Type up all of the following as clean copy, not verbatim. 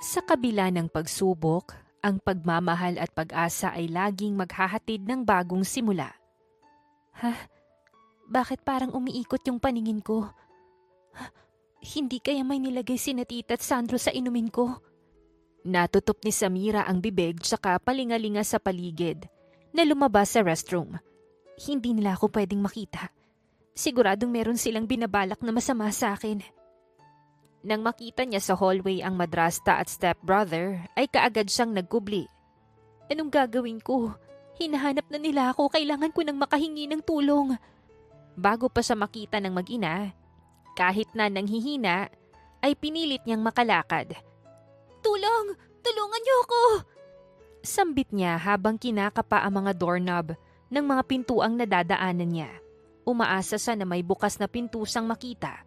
Sa kabila ng pagsubok, ang pagmamahal at pag-asa ay laging maghahatid ng bagong simula. Ha? Bakit parang umiikot yung paningin ko? Hindi kaya may nilagay si Tita at Sandro sa inumin ko? Natutop ni Samira ang bibig tsaka palingalinga sa paligid na lumabas sa restroom. Hindi nila ako pwedeng makita. Siguradong meron silang binabalak na masama sa akin. Nang makita niya sa hallway ang madrasta at stepbrother, ay kaagad siyang nagkubli. Anong gagawin ko? Hinahanap na nila ako, kailangan ko nang makahingi ng tulong. Bago pa siya makita ng mag-ina, kahit na nanghihina, ay pinilit niyang makalakad. Tulong! Tulungan niyo ako! Sambit niya habang kinakapa ang mga doorknob ng mga pintuang nadadaanan niya. Umaasa siya na may bukas na pinto siyang makita.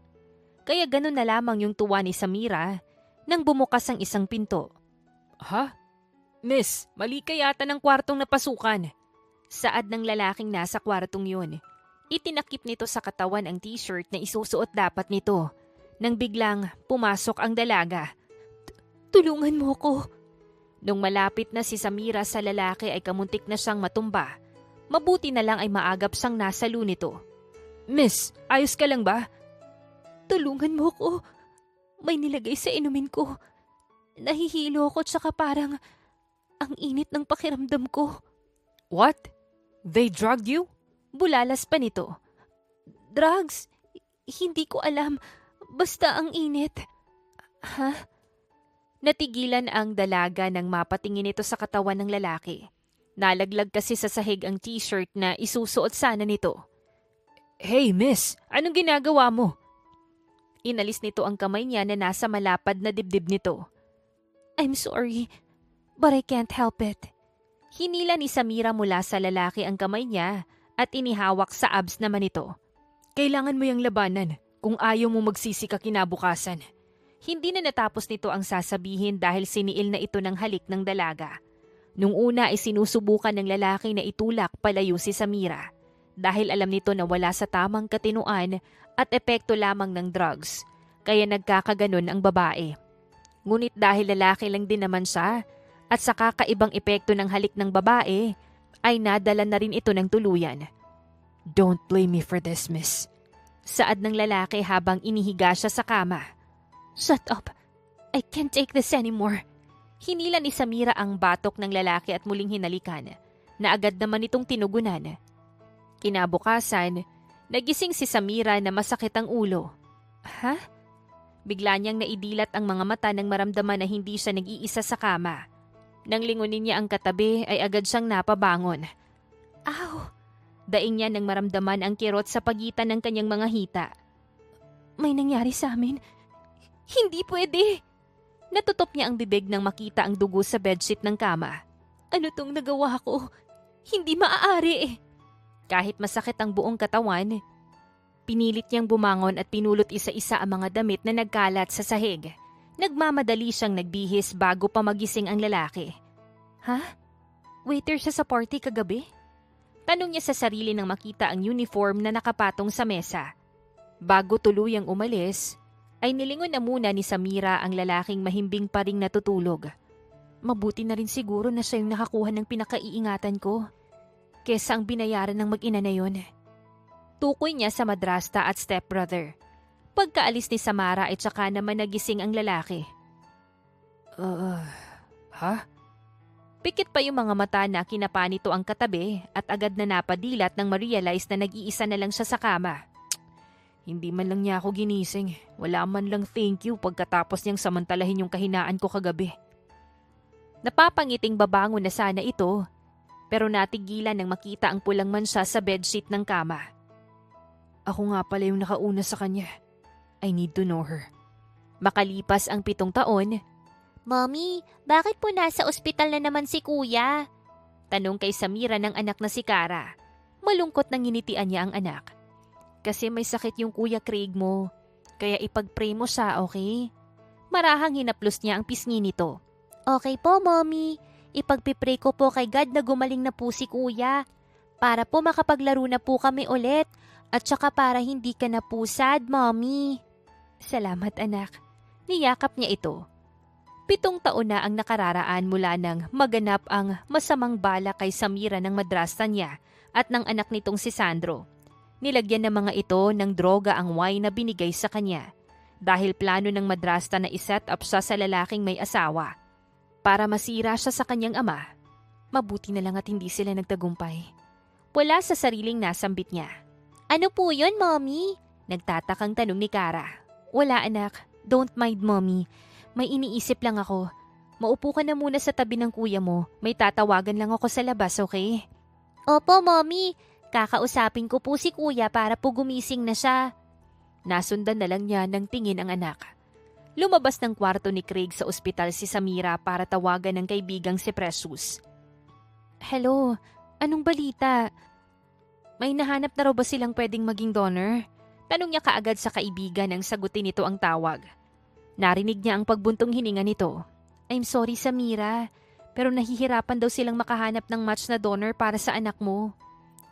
Kaya ganun na lamang yung tuwa ni Samira nang bumukas ang isang pinto. Ha? Miss, mali ka yata ng kwartong napasukan. Saad ng lalaking nasa kwartong yun. Itinakip nito sa katawan ang t-shirt na isusuot dapat nito. Nang biglang pumasok ang dalaga. Tulungan mo ko. Nung malapit na si Samira sa lalaki ay kamuntik na siyang matumba. Mabuti na lang ay maagap siyang nasalo nito. Miss, ayos ka lang ba? Tulungan mo ko. May nilagay sa inumin ko. Nahihilo ko tsaka parang ang init ng pakiramdam ko. What? They drugged you? Bulalas pa nito. Drugs? Hindi ko alam. Basta ang init. Ha? Natigilan ang dalaga nang mapatingin ito sa katawan ng lalaki. Nalaglag kasi sa sahig ang t-shirt na isusuot sana nito. Hey miss, anong ginagawa mo? Inalis nito ang kamay niya na nasa malapad na dibdib nito. I'm sorry, but I can't help it. Hinila ni Samira mula sa lalaki ang kamay niya at inihawak sa abs naman ito. Kailangan mo yung labanan kung ayaw mo magsisi ka kinabukasan. Hindi na natapos nito ang sasabihin dahil siniil na ito ng halik ng dalaga. Nung una ay sinusubukan ng lalaki na itulak palayo si Samira dahil alam nito na wala sa tamang katinuan at epekto lamang ng drugs, kaya nagkakaganon ang babae. Ngunit dahil lalaki lang din naman siya at sa kakaibang epekto ng halik ng babae, ay nadala na rin ito ng tuluyan. Don't blame me for this, miss. Saad ng lalaki habang inihiga siya sa kama. Shut up. I can't take this anymore. Hinila ni Samira ang batok ng lalaki at muling hinalikan, na agad naman itong tinugunan. Kinabukasan, nagising si Samira na masakit ang ulo. Ha? Bigla niyang naidilat ang mga mata nang maramdaman na hindi siya nag-iisa sa kama. Nang lingunin niya ang katabi ay agad siyang napabangon. Aw! Daing niya nang maramdaman ang kirot sa pagitan ng kanyang mga hita. May nangyari sa amin. Hindi pwede! Natutop niya ang bibig nang makita ang dugo sa bedsheet ng kama. Ano tong nagawa ko? Hindi maaari! Kahit masakit ang buong katawan, pinilit niyang bumangon at pinulot isa-isa ang mga damit na nagkalat sa sahig. Nagmamadali siyang nagbihis bago pa magising ang lalaki. Ha? Waiter siya sa party kagabi? Tanong niya sa sarili nang makita ang uniform na nakapatong sa mesa. Bago tuluyang umalis, ay nilingon na muna ni Samira ang lalaking mahimbing pa ring natutulog. Mabuti na rin siguro na siya yung nakakuha ng pinakaiingatan ko kesa ang binayaran ng mag-ina na yun. Tukoy niya sa madrasta at stepbrother. Pagkaalis ni Samara ay tsaka naman nagising ang lalaki. Ha? Pikit pa yung mga mata na kinapa nito ang katabi at agad na napadilat nang ma-realize na nag-iisa na lang siya sa kama. Hindi man lang niya ako ginising. Wala man lang thank you pagkatapos niyang samantalahin yung kahinaan ko kagabi. Napapangiting babangon na sana ito, pero natigilan nang makita ang pulang mansa sa bedsheet ng kama. Ako nga pala yung nakauna sa kanya. I need to know her. Makalipas ang 7 taon, Mommy, bakit po nasa ospital na naman si Kuya? Tanong kay Samira ng anak na si Kara. Malungkot nang nginitian niya ang anak. Kasi may sakit yung Kuya Craig mo, kaya ipag-pray mo siya, okay? Marahang hinaplos niya ang pisngi nito. Okay po, Mommy. Ipagpipray ko po kay God na gumaling na po si Kuya para po makapaglaro na po kami ulit at saka para hindi ka na po sad, Mommy. Salamat anak. Niyakap niya ito. 7 taon na ang nakararaan mula nang maganap ang masamang bala kay Samira ng madrasta niya at ng anak nitong si Sandro. Nilagyan ng mga ito ng droga ang wine na binigay sa kanya dahil plano ng madrasta na iset up siya sa lalaking may asawa para masira siya sa kanyang ama. Mabuti na lang at hindi sila nagtagumpay. Wala sa sariling nasambit niya. Ano po yun, Mommy? Nagtatakang tanong ni Kara. Wala anak, don't mind Mommy. May iniisip lang ako. Maupo ka na muna sa tabi ng kuya mo. May tatawagan lang ako sa labas, okay? Opo, Mommy. Kakausapin ko po si kuya para po gumising na siya. Nasundan na lang niya ng tingin ang anak. Lumabas ng kwarto ni Craig sa ospital si Samira para tawagan ng kaibigang si Precious. Hello, anong balita? May nahanap na raw ba silang pwedeng maging donor? Tanong niya kaagad sa kaibigan nang sagutin nito ang tawag. Narinig niya ang pagbuntong hininga nito. I'm sorry Samira, pero nahihirapan daw silang makahanap ng match na donor para sa anak mo.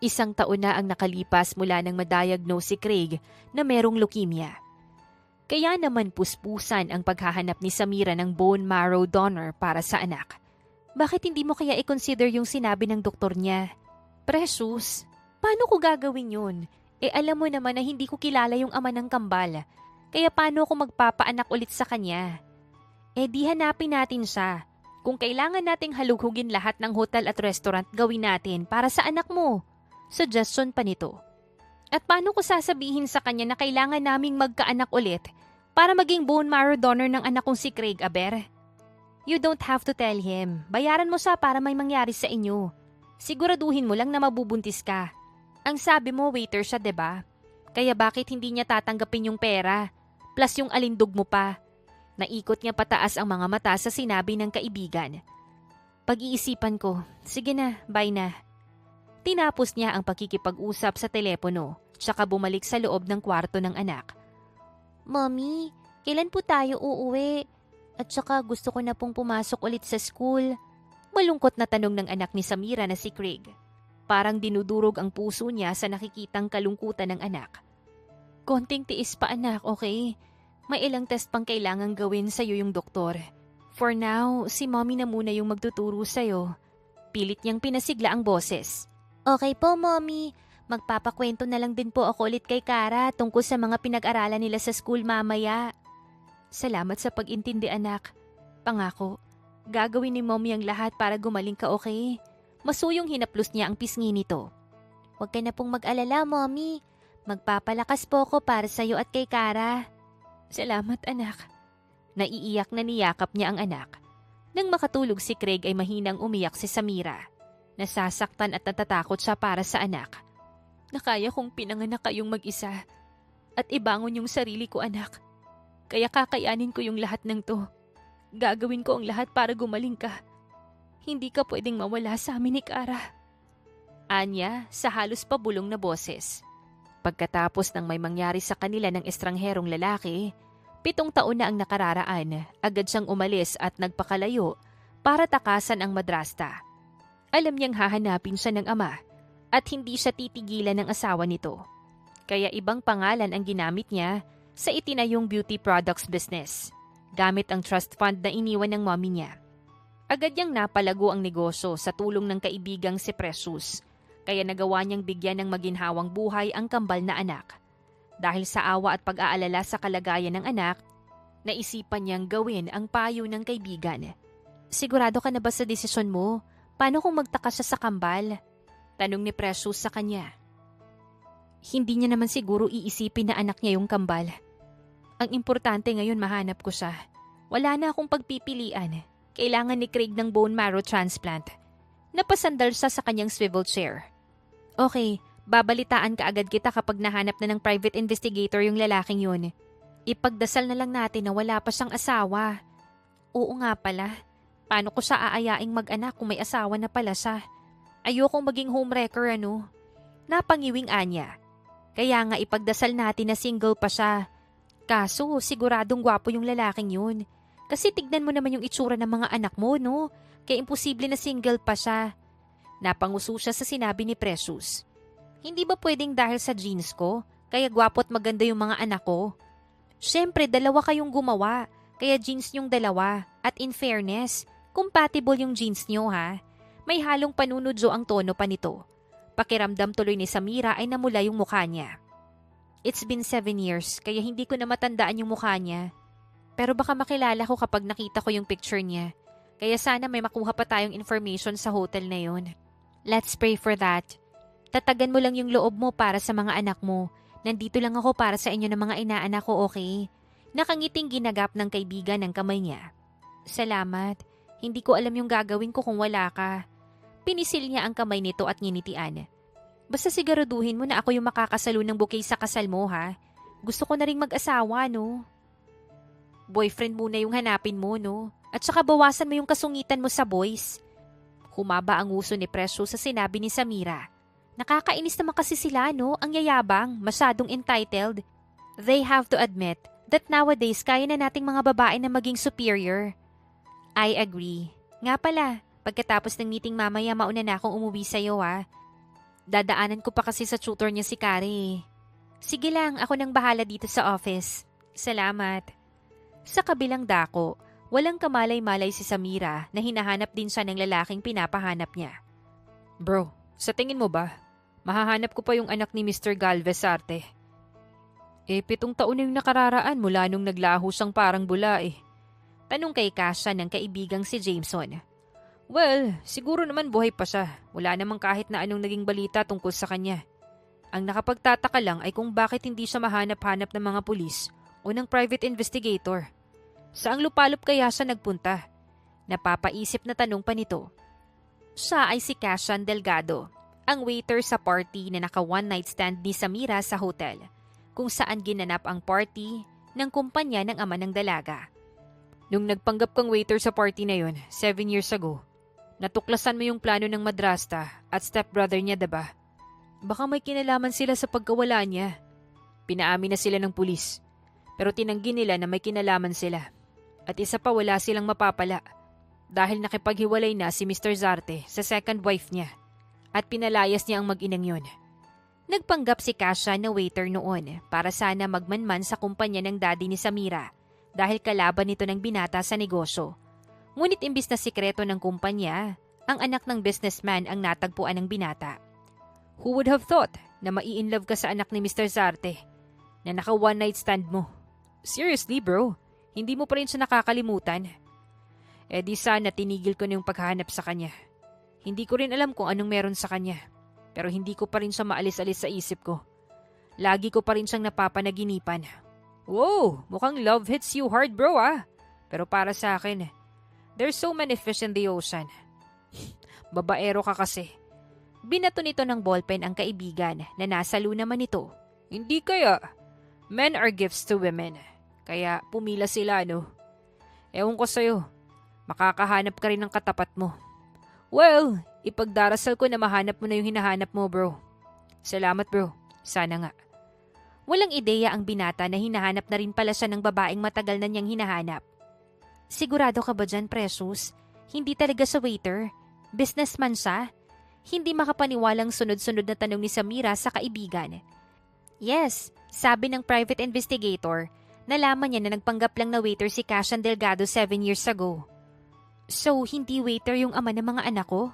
1 taon na ang nakalipas mula nang madiagnose si Craig na merong leukemia. Kaya naman puspusan ang paghahanap ni Samira ng bone marrow donor para sa anak. Bakit hindi mo kaya i-consider yung sinabi ng doktor niya? Precious, paano ko gagawin yun? Alam mo naman na hindi ko kilala yung ama ng kambal. Kaya paano ako magpapaanak ulit sa kanya? Di hanapin natin siya. Kung kailangan nating halughugin lahat ng hotel at restaurant, gawin natin para sa anak mo. Suggestion pa nito. At paano ko sasabihin sa kanya na kailangan naming magkaanak ulit para maging bone marrow donor ng anak kong si Craig Aber? You don't have to tell him. Bayaran mo siya para may mangyari sa inyo. Siguraduhin mo lang na mabubuntis ka. Ang sabi mo, waiter siya, 'di ba? Kaya bakit hindi niya tatanggapin yung pera? Plus yung alindog mo pa. Naikot niya pataas ang mga mata sa sinabi ng kaibigan. Pag-iisipan ko. Sige na, bye na. Tinapos niya ang pakikipag-usap sa telepono, tsaka bumalik sa loob ng kwarto ng anak. Mommy, kailan po tayo uuwi? At saka gusto ko na pong pumasok ulit sa school. Malungkot na tanong ng anak ni Samira na si Craig. Parang dinudurog ang puso niya sa nakikitang kalungkutan ng anak. Konting tiis pa anak, okay? May ilang test pang kailangang gawin sa'yo yung doktor. For now, si Mommy na muna yung magtuturo sa'yo. Pilit niyang pinasigla ang boses. Okay po, Mommy. Magpapakwento na lang din po ako ulit kay Kara tungkol sa mga pinag-aralan nila sa school mamaya. Salamat sa pag-intindi anak. Pangako, gagawin ni Mommy ang lahat para gumaling ka, okay? Masuyong hinaplos niya ang pisngi nito. Huwag ka na pong mag-alala, Mommy. Magpapalakas po ako para sa'yo at kay Kara. Salamat anak. Naiiyak na niyakap niya ang anak. Nang makatulog si Craig ay mahinang umiyak si Samira. Nasasaktan at natatakot siya para sa anak. Nakaya kong pinanganak kayong mag-isa at ibangon yung sarili ko anak. Kaya kakayanin ko yung lahat ng to. Gagawin ko ang lahat para gumaling ka. Hindi ka pwedeng mawala sa amin ni Kara. Anya sa halos pabulong na boses. Pagkatapos ng may mangyari sa kanila ng estrangherong lalaki, 7 taon na ang nakararaan, agad siyang umalis at nagpakalayo para takasan ang madrasta. Alam niyang hahanapin siya ng ama at hindi siya titigilan ng asawa nito. Kaya ibang pangalan ang ginamit niya sa itinayong beauty products business, gamit ang trust fund na iniwan ng mommy niya. Agad niyang napalago ang negosyo sa tulong ng kaibigang si Precious, kaya nagawa niyang bigyan ng maginhawang buhay ang kambal na anak. Dahil sa awa at pag-aalala sa kalagayan ng anak, naisipan niyang gawin ang payo ng kaibigan. Sigurado ka na ba sa desisyon mo? Paano kung magtaka siya sa kambal? Tanong ni Precious sa kanya. Hindi niya naman siguro iisipin na anak niya yung kambal. Ang importante ngayon mahanap ko siya. Wala na akong pagpipilian. Kailangan ni Craig ng bone marrow transplant. Napasandal siya sa kanyang swivel chair. Okay, babalitaan ka agad kita kapag nahanap na ng private investigator yung lalaking yun. Ipagdasal na lang natin na wala pa siyang asawa. Oo nga pala. Paano ko siya aayaing mag-anak kung may asawa na pala siya? Ayokong maging homewrecker ano. Napangiwing Anya. Kaya nga ipagdasal natin na single pa siya. Kaso siguradong gwapo yung lalaking yun. Kasi tignan mo naman yung itsura ng mga anak mo, no? Kaya imposible na single pa siya. Napanguso siya sa sinabi ni Precious. Hindi ba pwedeng dahil sa genes ko? Kaya gwapo at maganda yung mga anak ko? Siyempre, 2 kayong gumawa. Kaya jeans yung dalawa. At in fairness, compatible yung jeans nyo ha. May halong panunodyo ang tono pa nito. Pakiramdam tuloy ni Samira ay namula yung mukha niya. It's been 7 years kaya hindi ko na matandaan yung mukha niya. Pero baka makilala ko kapag nakita ko yung picture niya. Kaya sana may makuha pa tayong information sa hotel na yun. Let's pray for that. Tatagan mo lang yung loob mo para sa mga anak mo. Nandito lang ako para sa inyo ng mga inaanak ko, okay? Nakangiting ginagap ng kaibigan ng kamay niya. Salamat. Hindi ko alam yung gagawin ko kung wala ka. Pinisil niya ang kamay nito at nginitian. Basta siguraduhin mo na ako yung makakasalo ng bouquet sa kasal mo, ha? Gusto ko na ring mag-asawa, no? Boyfriend muna yung hanapin mo, no? At saka bawasan mo yung kasungitan mo sa boys. Humaba ang uso ni Precious sa sinabi ni Samira. Nakakainis naman kasi sila, no? Ang yayabang, masyadong entitled. They have to admit that nowadays kaya na nating mga babae na maging superior. I agree. Nga pala, pagkatapos ng meeting mamaya mauna na akong umuwi sa'yo ha. Dadaanan ko pa kasi sa tutor niya si Kari. Sige lang, ako nang bahala dito sa office. Salamat. Sa kabilang dako, walang kamalay-malay si Samira na hinahanap din siya ng lalaking pinapahanap niya. Bro, sa tingin mo ba, mahahanap ko pa yung anak ni Mr. Galvez Arte? 7 taon na yung nakararaan mula nung naglaho siyang parang bula eh. Tanong kay Kasha ng kaibigang si Jameson. Well, siguro naman buhay pa siya. Wala namang kahit na anong naging balita tungkol sa kanya. Ang nakapagtataka lang ay kung bakit hindi siya mahanap-hanap ng mga pulis o ng private investigator. Saang lupalop kaya siya nagpunta? Napapaisip na tanong pa nito. Siya ay si Cashan Delgado, ang waiter sa party na naka one night stand ni Samira sa hotel, kung saan ginanap ang party ng kumpanya ng ama ng dalaga. Nung nagpanggap kang waiter sa party na yon, 7 years ago, natuklasan mo yung plano ng madrasta at stepbrother niya, diba? Baka may kinalaman sila sa pagkawala niya. Pinaamin na sila ng pulis, pero tinanggi nila na may kinalaman sila. At isa pa wala silang mapapala dahil nakipaghiwalay na si Mr. Zarte sa second wife niya at pinalayas niya ang mag-inang yun. Nagpanggap si Kasha na waiter noon para sana magmanman sa kumpanya ng daddy ni Samira dahil kalaban nito ng binata sa negosyo. Ngunit imbis na sikreto ng kumpanya, ang anak ng businessman ang natagpuan ng binata. Who would have thought na mai-inlove ka sa anak ni Mr. Zarte na naka one night stand mo? Seriously bro, hindi mo pa rin siya nakakalimutan? Eh di sana tinigil ko na yung paghahanap sa kanya. Hindi ko rin alam kung anong meron sa kanya, pero hindi ko pa rin siya maalis-alis sa isip ko. Lagi ko pa rin siyang napapanaginipan. Wow, mukhang love hits you hard bro ah. Pero para sa akin, there's so many fish in the ocean. Babaero ka kasi. Binato nito ng ballpen ang kaibigan na nasalo naman ito. Hindi kaya. Men are gifts to women. Kaya pumila sila no. Ewan ko sa'yo. Makakahanap ka rin ng katapat mo. Well, ipagdarasal ko na mahanap mo na yung hinahanap mo bro. Salamat bro. Sana nga. Walang ideya ang binata na hinahanap na rin pala siya ng babaeng matagal na niyang hinahanap. Sigurado ka ba dyan, Precious? Hindi talaga sa waiter? Businessman siya? Hindi makapaniwalang sunod-sunod na tanong ni Samira sa kaibigan. Yes, sabi ng private investigator, nalaman niya na nagpanggap lang na waiter si Cashan Delgado 7 years ago. So, hindi waiter yung ama ng mga anak ko?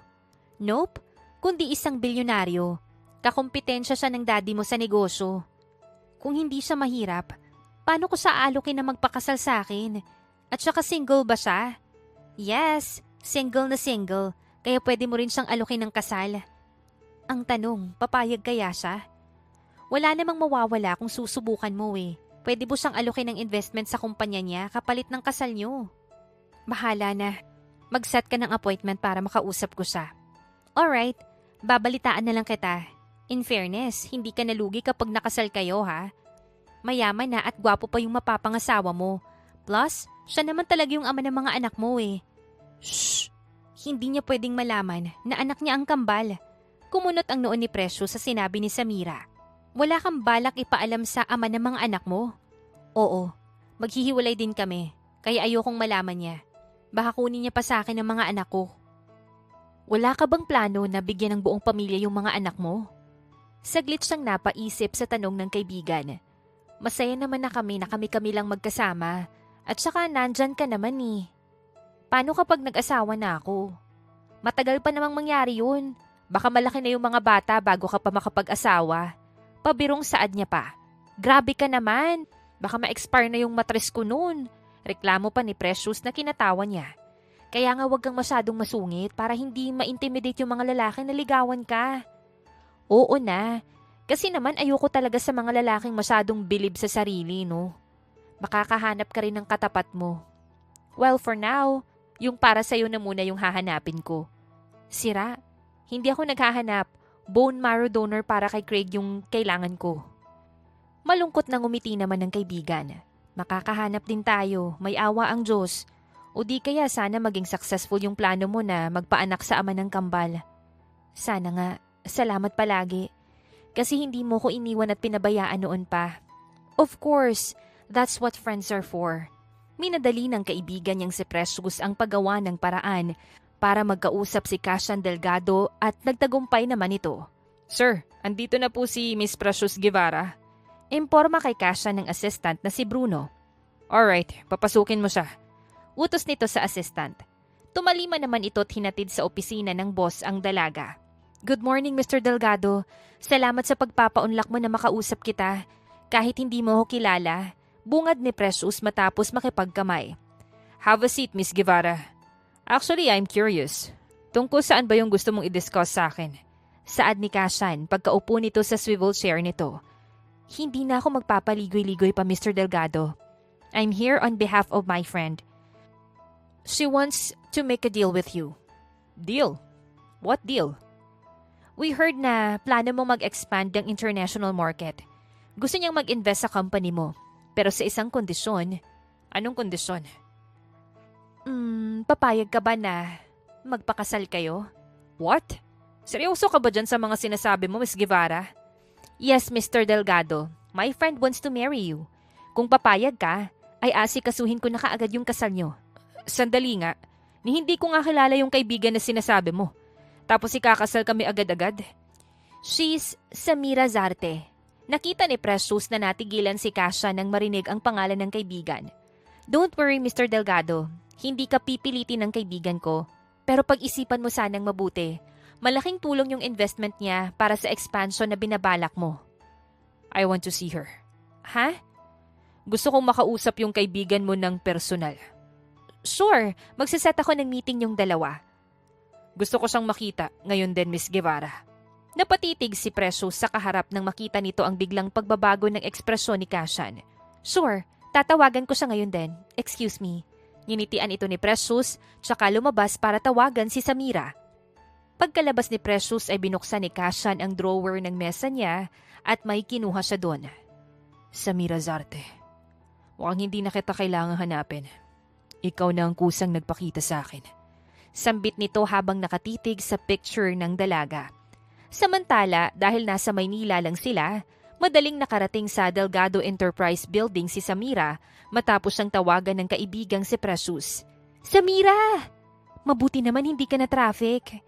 Nope, kundi isang bilyonaryo. Kakumpetensya siya ng daddy mo sa negosyo. Kung hindi siya mahirap, paano ko siya aalokin na magpakasal sa akin? At saka single ba siya? Yes, single na single, kaya pwede mo rin siyang alokin ng kasal. Ang tanong, papayag kaya siya? Wala namang mawawala kung susubukan mo eh. Pwede mo siyang alokin ng investment sa kumpanya niya kapalit ng kasal niyo. Bahala na. Mag-set ka ng appointment para makausap ko siya. Alright, babalitaan na lang kita. In fairness, hindi ka nalugi kapag nakasal kayo ha. Mayaman na at gwapo pa yung mapapangasawa mo. Plus, siya naman talaga yung ama ng mga anak mo eh. Shh! Hindi niya pwedeng malaman na anak niya ang kambal. Kumunot ang noon ni Presyo sa sinabi ni Samira. Wala kang balak ipaalam sa ama ng mga anak mo? Oo, maghihiwalay din kami, kaya ayokong malaman niya. Baka kunin niya pa sa akin ang mga anak ko. Wala ka bang plano na bigyan ng buong pamilya yung mga anak mo? Saglit siyang napaisip sa tanong ng kaibigan. Masaya naman na kami lang magkasama At saka nandyan ka naman eh. Paano kapag nag-asawa na ako? Matagal pa namang mangyari yun. Baka malaki na yung mga bata bago ka pa makapag-asawa. Pabirong saad niya pa. Grabe ka naman. Baka ma-expire na yung matres ko noon. Reklamo pa ni Precious na kinatawa niya. Kaya nga wag kang masyadong masungit para hindi ma-intimidate yung mga lalaki na ligawan ka. Oo na. Kasi naman ayoko talaga sa mga lalaking masyadong bilib sa sarili, no? Makakahanap ka rin ng katapat mo. Well, for now, yung para sa'yo na muna yung hahanapin ko. Sira. Hindi ako naghahanap. Bone marrow donor para kay Craig yung kailangan ko. Malungkot na ngumiti naman ng kaibigan. Makakahanap din tayo. May awa ang Diyos. O di kaya sana maging successful yung plano mo na magpaanak sa ama ng kambal. Sana nga. Salamat palagi. Kasi hindi mo ko iniwan at pinabayaan noon pa. Of course, that's what friends are for. Minadali ng kaibigan niyang si Precious ang paggawa ng paraan para magkausap si Cashan Delgado at nagtagumpay naman ito. Sir, andito na po si Miss Precious Guevara. Imporma kay Cashan ng assistant na si Bruno. Alright, papasukin mo siya. Utos nito sa assistant. Tumalima naman ito at hinatid sa opisina ng boss ang dalaga. Good morning, Mr. Delgado. Salamat sa pagpapaunlak mo na makausap kita. Kahit hindi mo ako kilala, bungad ni Precious matapos makipagkamay. Have a seat, Miss Guevara. Actually, I'm curious. Tungkol saan ba yung gusto mong i-discuss sa akin? Saad ni Cashan pagkaupo nito sa swivel chair nito. Hindi na ako magpapaligoy-ligoy pa, Mr. Delgado. I'm here on behalf of my friend. She wants to make a deal with you. Deal? What deal? We heard na plano mo mag-expand ng international market. Gusto niyang mag-invest sa company mo. Pero sa isang kondisyon. Anong kondisyon? Papayag ka ba na magpakasal kayo? What? Seryoso ka ba dyan sa mga sinasabi mo, Miss Guevara? Yes, Mr. Delgado. My friend wants to marry you. Kung papayag ka, ay asikasuhin ko na kaagad yung kasal niyo. Sandali nga. Ni hindi ko nga kilala yung kaibigan na sinasabi mo. Tapos ikakasal kami agad-agad? She's Samira Zarte. Nakita ni Precious na natigilan si Kasha nang marinig ang pangalan ng kaibigan. Don't worry, Mr. Delgado. Hindi ka pipilitin ng kaibigan ko. Pero pag-isipan mo sanang mabuti. Malaking tulong yung investment niya para sa expansion na binabalak mo. I want to see her. Ha? Gusto kong makausap yung kaibigan mo ng personal. Sure, magsiset ako ng meeting yung dalawa. Gusto ko siyang makita ngayon din, Miss Guevara. Napatitig si Precious sa kaharap nang makita nito ang biglang pagbabago ng ekspresyon ni Cashan. Sure, tatawagan ko siya ngayon din. Excuse me. Ninitian ito ni Precious, tsaka lumabas para tawagan si Samira. Pagkalabas ni Precious ay binuksan ni Cashan ang drawer ng mesa niya at may kinuha siya doon. Samira Zarte, mukhang hindi na kita kailangang hanapin. Ikaw na ang kusang nagpakita sa akin. Sambit nito habang nakatitig sa picture ng dalaga. Samantala, dahil nasa Maynila lang sila, madaling nakarating sa Delgado Enterprise Building si Samira matapos siyang tawagan ng kaibigang si Precious. Samira! Mabuti naman hindi ka na traffic.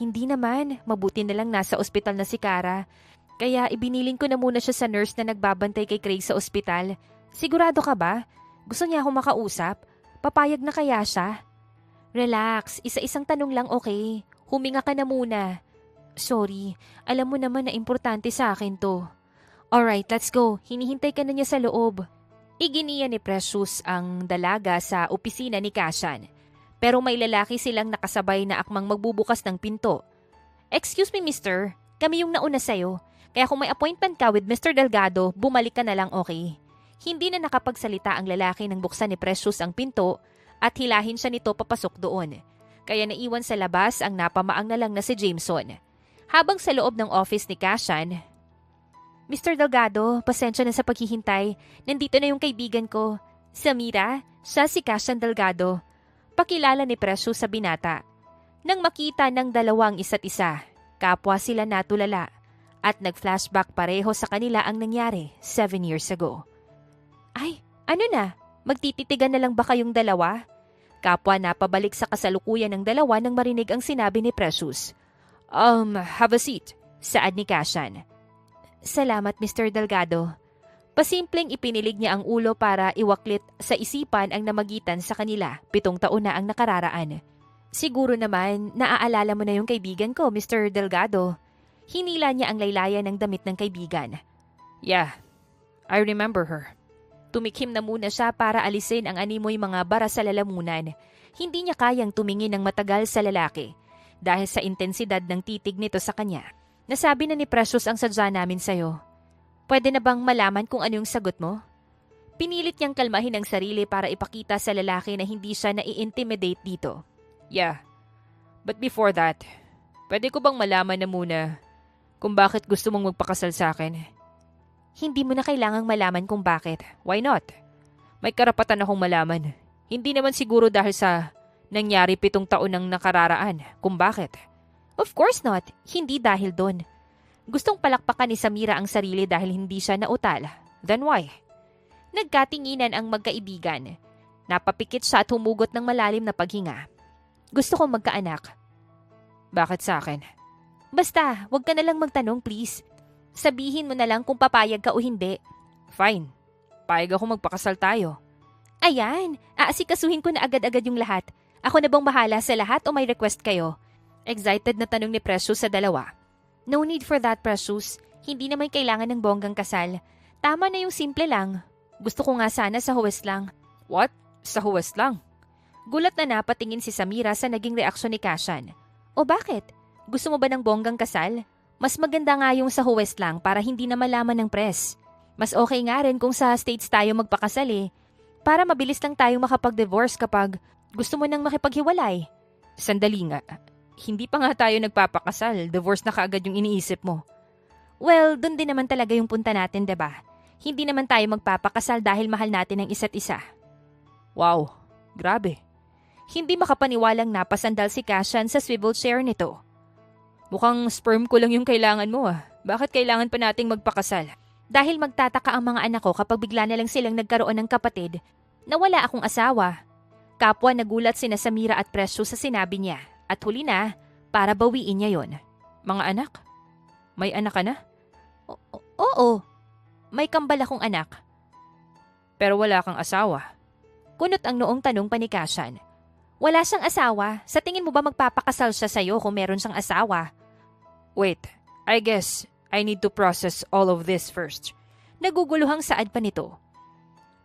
Hindi naman, mabuti na lang nasa ospital na si Kara. Kaya ibiniling ko na muna siya sa nurse na nagbabantay kay Craig sa ospital. Sigurado ka ba? Gusto niya akong makausap? Papayag na kaya siya? Relax, isa-isang tanong lang, okay? Huminga ka na muna. Sorry, alam mo naman na importante sa akin to. Alright, let's go. Hinihintay ka na niya sa loob. Iginiya ni Precious ang dalaga sa opisina ni Cashan. Pero may lalaki silang nakasabay na akmang magbubukas ng pinto. Excuse me, mister. Kami yung nauna sa'yo. Kaya kung may appointment ka with Mr. Delgado, bumalik ka na lang, okay? Hindi na nakapagsalita ang lalaki nang buksan ni Precious ang pinto at hilahin siya nito papasok doon. Kaya naiwan sa labas ang napamaang na lang na si Jameson. Habang sa loob ng office ni Cashan, Mr. Delgado, pasensya na sa paghihintay. Nandito na yung kaibigan ko. Samira, siya si Cashan Delgado. Pakilala ni Precious sa binata. Nang makita ng dalawang isa't isa, kapwa sila natulala at nag-flashback pareho sa kanila ang nangyari 7 years ago. Ay, ano na? Magtititigan na lang ba kayong dalawa? Kapwa napabalik sa kasalukuyan ng dalawa nang marinig ang sinabi ni Precious. Have a seat, saad ni Cashan. Salamat, Mr. Delgado. Pasimpleng ipinilig niya ang ulo para iwaklit sa isipan ang namagitan sa kanila 7 taon na ang nakararaan. Siguro naman, naaalala mo na yung kaibigan ko, Mr. Delgado. Hinila niya ang laylayan ng damit ng kaibigan. Yeah, I remember her. Tumikhim na muna siya para alisin ang animoy mga bara sa lalamunan. Hindi niya kayang tumingin ng matagal sa lalaki dahil sa intensidad ng titig nito sa kanya. Nasabi na ni Precious ang sadya namin sa'yo. Pwede na bang malaman kung ano yung sagot mo? Pinilit niyang kalmahin ang sarili para ipakita sa lalaki na hindi siya nai-intimidate dito. Yeah, but before that, pwede ko bang malaman na muna kung bakit gusto mong magpakasal sa akin? Hindi mo na kailangang malaman kung bakit. Why not? May karapatan akong malaman. Hindi naman siguro dahil sa nangyari 7 taon ng nakararaan kung bakit. Of course not. Hindi dahil doon. Gustong palakpakan ni Samira ang sarili dahil hindi siya nautal. Then why? Nagkatinginan ang magkaibigan. Napapikit siya at humugot ng malalim na paghinga. Gusto kong magkaanak. Bakit sa akin? Basta, wag ka na lang magtanong please. Sabihin mo na lang kung papayag ka o hindi. Fine. Payag ako magpakasal tayo. Ayan, aasikasuhin ko na agad-agad yung lahat. Ako na bang bahala sa lahat o may request kayo? Excited na tanong ni Precious sa dalawa. No need for that, Precious. Hindi naman kailangan ng bonggang kasal. Tama na yung simple lang. Gusto ko nga sana sa huwes lang. What? Sa huwes lang? Gulat na napatingin si Samira sa naging reaksyon ni Kashan. O bakit? Gusto mo ba ng bonggang kasal? Mas maganda nga yung sa huwes lang para hindi na malaman ng press. Mas okay nga rin kung sa States tayo magpakasal eh. Para mabilis lang tayong makapag-divorce kapag gusto mo nang makipaghiwalay. Sandali nga. Hindi pa nga tayo nagpapakasal. Divorce na kaagad yung iniisip mo. Well, dun din naman talaga yung punta natin, diba? Hindi naman tayo magpapakasal dahil mahal natin ang isa't isa. Wow, grabe. Hindi makapaniwalang napasandal si Kashan sa swivel chair nito. Mukhang sperm ko lang yung kailangan mo ah. Bakit kailangan pa nating magpakasal? Dahil magtataka ang mga anak ko kapag bigla na lang silang nagkaroon ng kapatid na wala akong asawa. Kapwa nagulat sina Samira at Precious sa sinabi niya. At huli na, para bawiin niya yon. Mga anak? May anak ka na? Oo. May kambal akong anak. Pero wala kang asawa. Kunot ang noong tanong pa ni Kashan. Wala siyang asawa. Sa tingin mo ba magpapakasal siya sa'yo kung meron siyang asawa? Wait, I guess I need to process all of this first. Naguguluhang saad pa nito.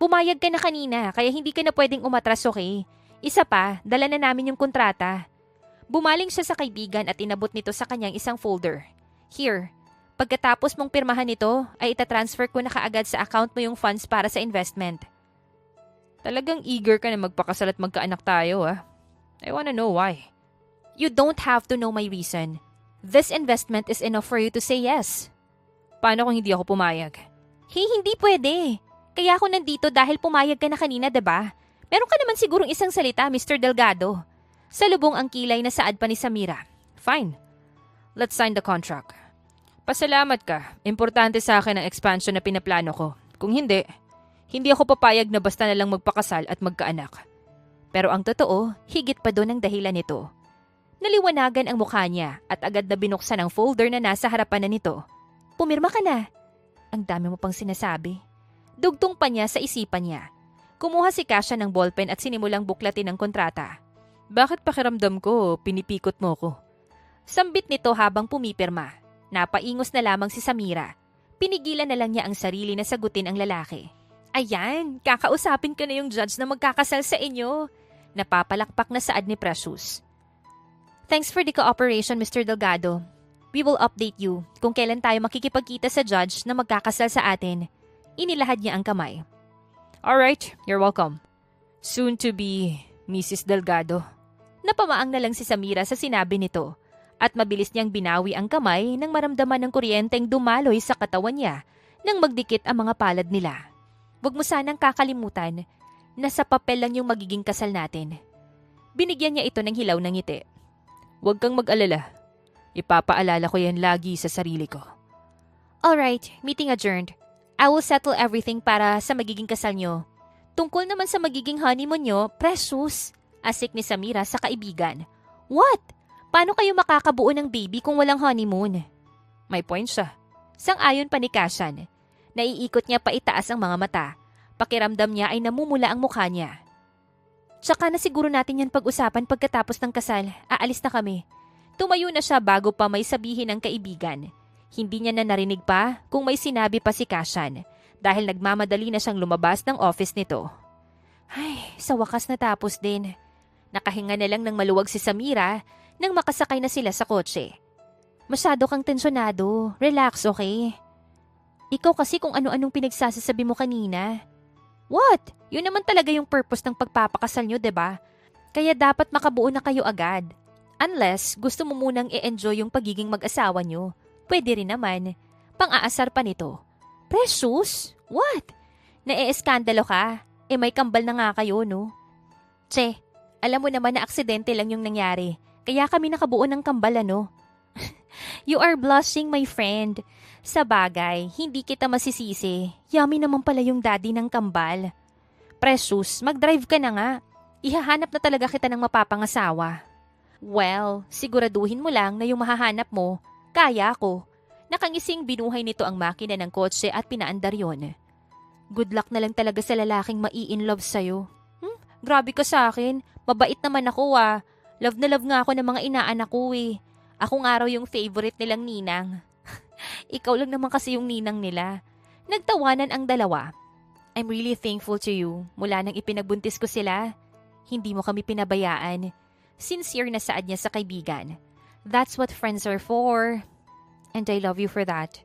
Pumayag ka na kanina kaya hindi ka na pwedeng umatras, okay? Isa pa, dala na namin yung kontrata. Bumaling siya sa kaibigan at inabot nito sa kanyang isang folder. Here, pagkatapos mong pirmahan nito, ay itatransfer ko na kaagad sa account mo yung funds para sa investment. Talagang eager ka na magpakasal at magkaanak tayo ah. I wanna know why. You don't have to know my reason. This investment is enough for you to say yes. Paano kung hindi ako pumayag? Hey, hindi pwede. Kaya ako nandito dahil pumayag ka na kanina, diba? Meron ka naman sigurong isang salita, Mr. Delgado. Salubong ang kilay na saad pa ni Samira. Fine. Let's sign the contract. Pasalamat ka. Importante sa akin ang expansion na pinaplano ko. Kung hindi, hindi ako papayag na basta na lang magpakasal at magkaanak. Pero ang totoo, higit pa doon ang dahilan nito. Naliwanagan ang mukha niya at agad na binuksan ang folder na nasa harapan na nito. Pumirma ka na. Ang dami mo pang sinasabi. Dugtong pa niya sa isipan niya. Kumuha si Kasha ng ballpen at sinimulang buklatin ang kontrata. Bakit pakiramdam ko, pinipikot mo ko? Sambit nito habang pumipirma. Napaingos na lamang si Samira. Pinigilan na lang niya ang sarili na sagutin ang lalaki. Ayan, kakausapin ka na yung judge na magkakasal sa inyo. Napapalakpak na saad ni Precious. Thanks for the cooperation, Mr. Delgado. We will update you kung kailan tayo makikipagkita sa judge na magkakasal sa atin. Inilahad niya ang kamay. Alright, you're welcome. Soon to be Mrs. Delgado. Napamaang na lang si Samira sa sinabi nito at mabilis niyang binawi ang kamay nang maramdaman ng kuryenteng dumaloy sa katawan niya nang magdikit ang mga palad nila. Huwag mo sanang kakalimutan na sa papel lang yung magiging kasal natin. Binigyan niya ito ng hilaw ng ngiti. Huwag kang mag-alala. Ipapaalala ko yan lagi sa sarili ko. Alright, meeting adjourned. I will settle everything para sa magiging kasal nyo. Tungkol naman sa magiging honeymoon nyo, Precious, asik ni Samira sa kaibigan. What? Paano kayo makakabuo ng baby kung walang honeymoon? May point siya. Sang-ayon pa ni Kashan. Naiikot niya pa itaas ang mga mata. Pakiramdam niya ay namumula ang mukha niya. Tsaka na siguro natin yan pag-usapan pagkatapos ng kasal. Aalis na kami. Tumayo na siya bago pa may sabihin ng kaibigan. Hindi niya na narinig pa kung may sinabi pa si Kashan dahil nagmamadali na siyang lumabas ng office nito. Ay, sa wakas natapos din. Nakahinga na lang ng maluwag si Samira nang makasakay na sila sa kotse. Masyado kang tensyonado. Relax, okay? Ikaw kasi kung ano-anong pinagsasasabi mo kanina. What? Yun naman talaga yung purpose ng pagpapakasal nyo, 'di ba? Kaya dapat makabuo na kayo agad. Unless gusto mo munang i-enjoy yung pagiging mag-asawa nyo. Pwede rin naman. Pang-aasar pa nito. Precious? What? Nae-eskandalo ka? May kambal na nga kayo, no? Che, alam mo naman na aksidente lang yung nangyari. Kaya kami nakabuo ng kambal, ano? You are blushing, my friend. Sa bagay, hindi kita masisisi. Yummy naman pala yung daddy ng kambal. Precious, mag-drive ka na nga. Ihahanap na talaga kita ng mapapangasawa. Well, siguraduhin mo lang na yung mahahanap mo, kaya ko. Nakangising binuhay nito ang makina ng kotse at pinaandar yon. Good luck na lang talaga sa lalaking mai-in-love sa'yo. Grabe ka sa akin. Mabait naman ako Love na love nga ako ng mga inaanak ko eh. Ako nga raw yung favorite nilang ninang. Ikaw lang naman kasi yung ninang nila. Nagtawanan ang dalawa. I'm really thankful to you. Mula nang ipinagbuntis ko sila, hindi mo kami pinabayaan. Sincere na saad niya sa kaibigan. That's what friends are for. And I love you for that.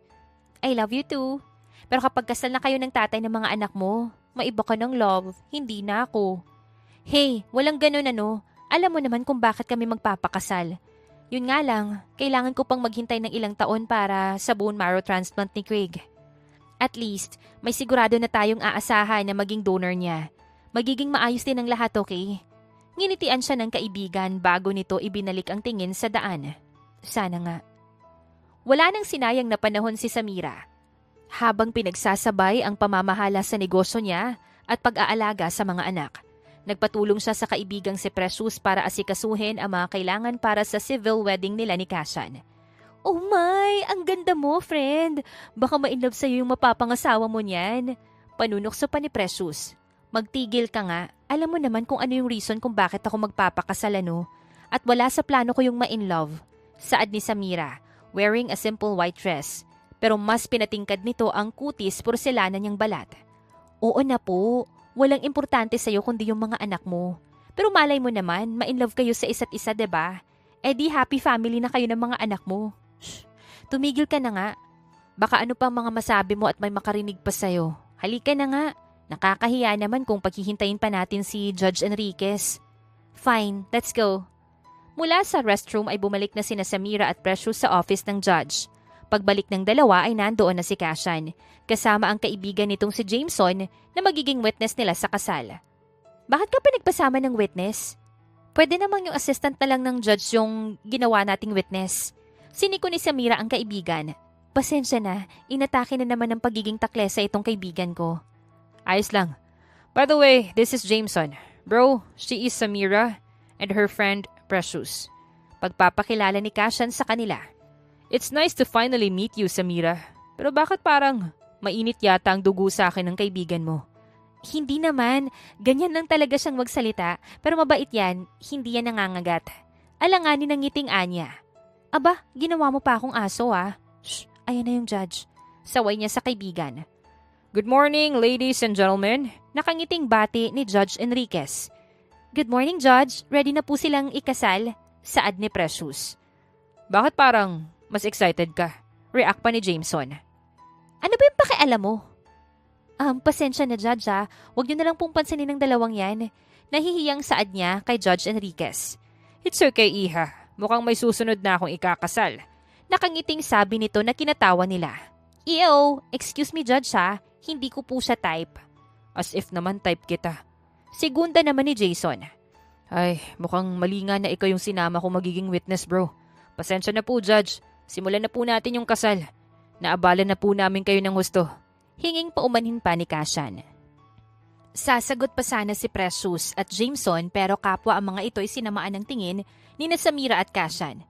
I love you too. Pero kapag kasal na kayo ng tatay ng mga anak mo, maiba ka ng love, hindi na ako. Hey, walang ganun ano. Alam mo naman kung bakit kami magpapakasal. Yun nga lang, kailangan ko pang maghintay ng ilang taon para sa bone marrow transplant ni Craig. At least, may sigurado na tayong aasahan na maging donor niya. Magiging maayos din ang lahat, okay? Nginitian siya ng kaibigan bago nito ibinalik ang tingin sa daan. Sana nga. Wala nang sinayang na panahon si Samira. Habang pinagsasabay ang pamamahala sa negosyo niya at pag-aalaga sa mga anak, nagpatulong siya sa kaibigang si Precious para asikasuhin ang mga kailangan para sa civil wedding nila ni Kashan. Oh my! Ang ganda mo, friend! Baka ma-inlove sa'yo yung mapapangasawa mo niyan. Panunokso pa ni Precious. Magtigil ka nga. Alam mo naman kung ano yung reason kung bakit ako magpapakasal, ano? At wala sa plano ko yung ma-inlove. Saad ni Samira, wearing a simple white dress. Pero mas pinatingkad nito ang kutis porselanan niyang balat. Oo na po. Walang importante sa'yo kundi yung mga anak mo. Pero malay mo naman, ma-inlove kayo sa isa't isa, 'di ba? Di happy family na kayo ng mga anak mo. Shh, tumigil ka na nga. Baka ano pang mga masabi mo at may makarinig pa sa'yo. Halika na nga. Nakakahiya naman kung paghihintayin pa natin si Judge Enriquez. Fine, let's go. Mula sa restroom ay bumalik na sina Samira at Precious sa office ng judge. Pagbalik ng dalawa ay nandoon na si Kashan, kasama ang kaibigan nitong si Jameson na magiging witness nila sa kasal. Bakit ka pinagpasama ng witness? Pwede namang yung assistant na lang ng judge yung ginawa nating witness. Siniko ni Samira ang kaibigan. Pasensya na, inatake na naman ng pagiging taklesa itong kaibigan ko. Ayos lang. By the way, this is Jameson. Bro, she is Samira and her friend Precious. Pagpapakilala ni Kashan sa kanila. It's nice to finally meet you, Samira. Pero bakit parang mainit yata ang dugo sa akin ng kaibigan mo? Hindi naman. Ganyan lang talaga siyang magsalita. Pero mabait yan. Hindi yan nangangagat. Alanganin ang ngiting Anya. Aba, ginawa mo pa akong aso Shh, ayan na yung judge. Saway niya sa kaibigan. Good morning, ladies and gentlemen. Nakangiting bati ni Judge Enriquez. Good morning, Judge. Ready na po silang ikasal? Saad ni Precious. Bakit parang mas excited ka? React pa ni Jameson. Ano ba yung pakialam mo? Pasensya na, Judge Huwag niyo na lang pong pansinin ng dalawang yan. Nahihiyang saad niya kay Judge Enriquez. It's okay, Iha. Mukhang may susunod na akong ikakasal. Nakangiting sabi nito na kinatawa nila. Ew, excuse me, Judge Hindi ko po siya type. As if naman type kita. Segunda naman ni Jason. Ay, mukhang mali nga na ikaw yung sinama kong magiging witness, bro. Pasensya na po, Judge. Simulan na po natin yung kasal. Naabala na po namin kayo ng husto. Hinging paumanhin pa ni Kashan. Sasagot pa sana si Precious at Jameson pero kapwa ang mga ito ay sinamaan ng tingin ni Samira at Kashan.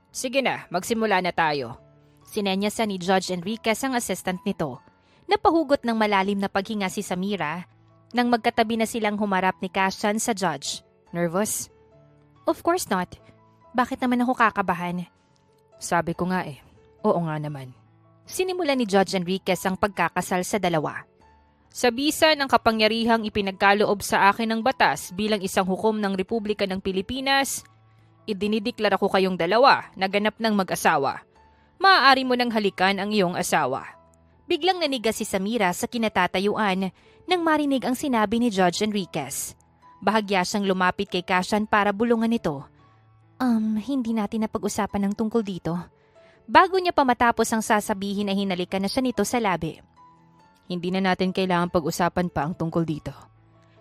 Sige na, magsimula na tayo. Sinenyasan ni Judge Enriquez ang assistant nito. Napahugot ng malalim na paghinga si Samira nang magkatabi na silang humarap ni Kashan sa judge. Nervous? Of course not. Bakit naman ako kakabahan? Sabi ko nga Oo nga naman. Sinimula ni Judge Enriquez ang pagkakasal sa dalawa. Sa bisa ng kapangyarihang ipinagkaloob sa akin ng batas bilang isang hukom ng Republika ng Pilipinas, idinideklara ko kayong dalawa na ganap ng mag-asawa. Maaari mo nang halikan ang iyong asawa. Biglang nanigas si Samira sa kinatatayuan nang marinig ang sinabi ni Judge Enriquez. Bahagya siyang lumapit kay Kashan para bulungan ito. Hindi natin napag-usapan ng tungkol dito. Bago niya pa matapos ang sasabihin ay hinalikan na siya nito sa labi. Hindi na natin kailangan pag-usapan pa ang tungkol dito.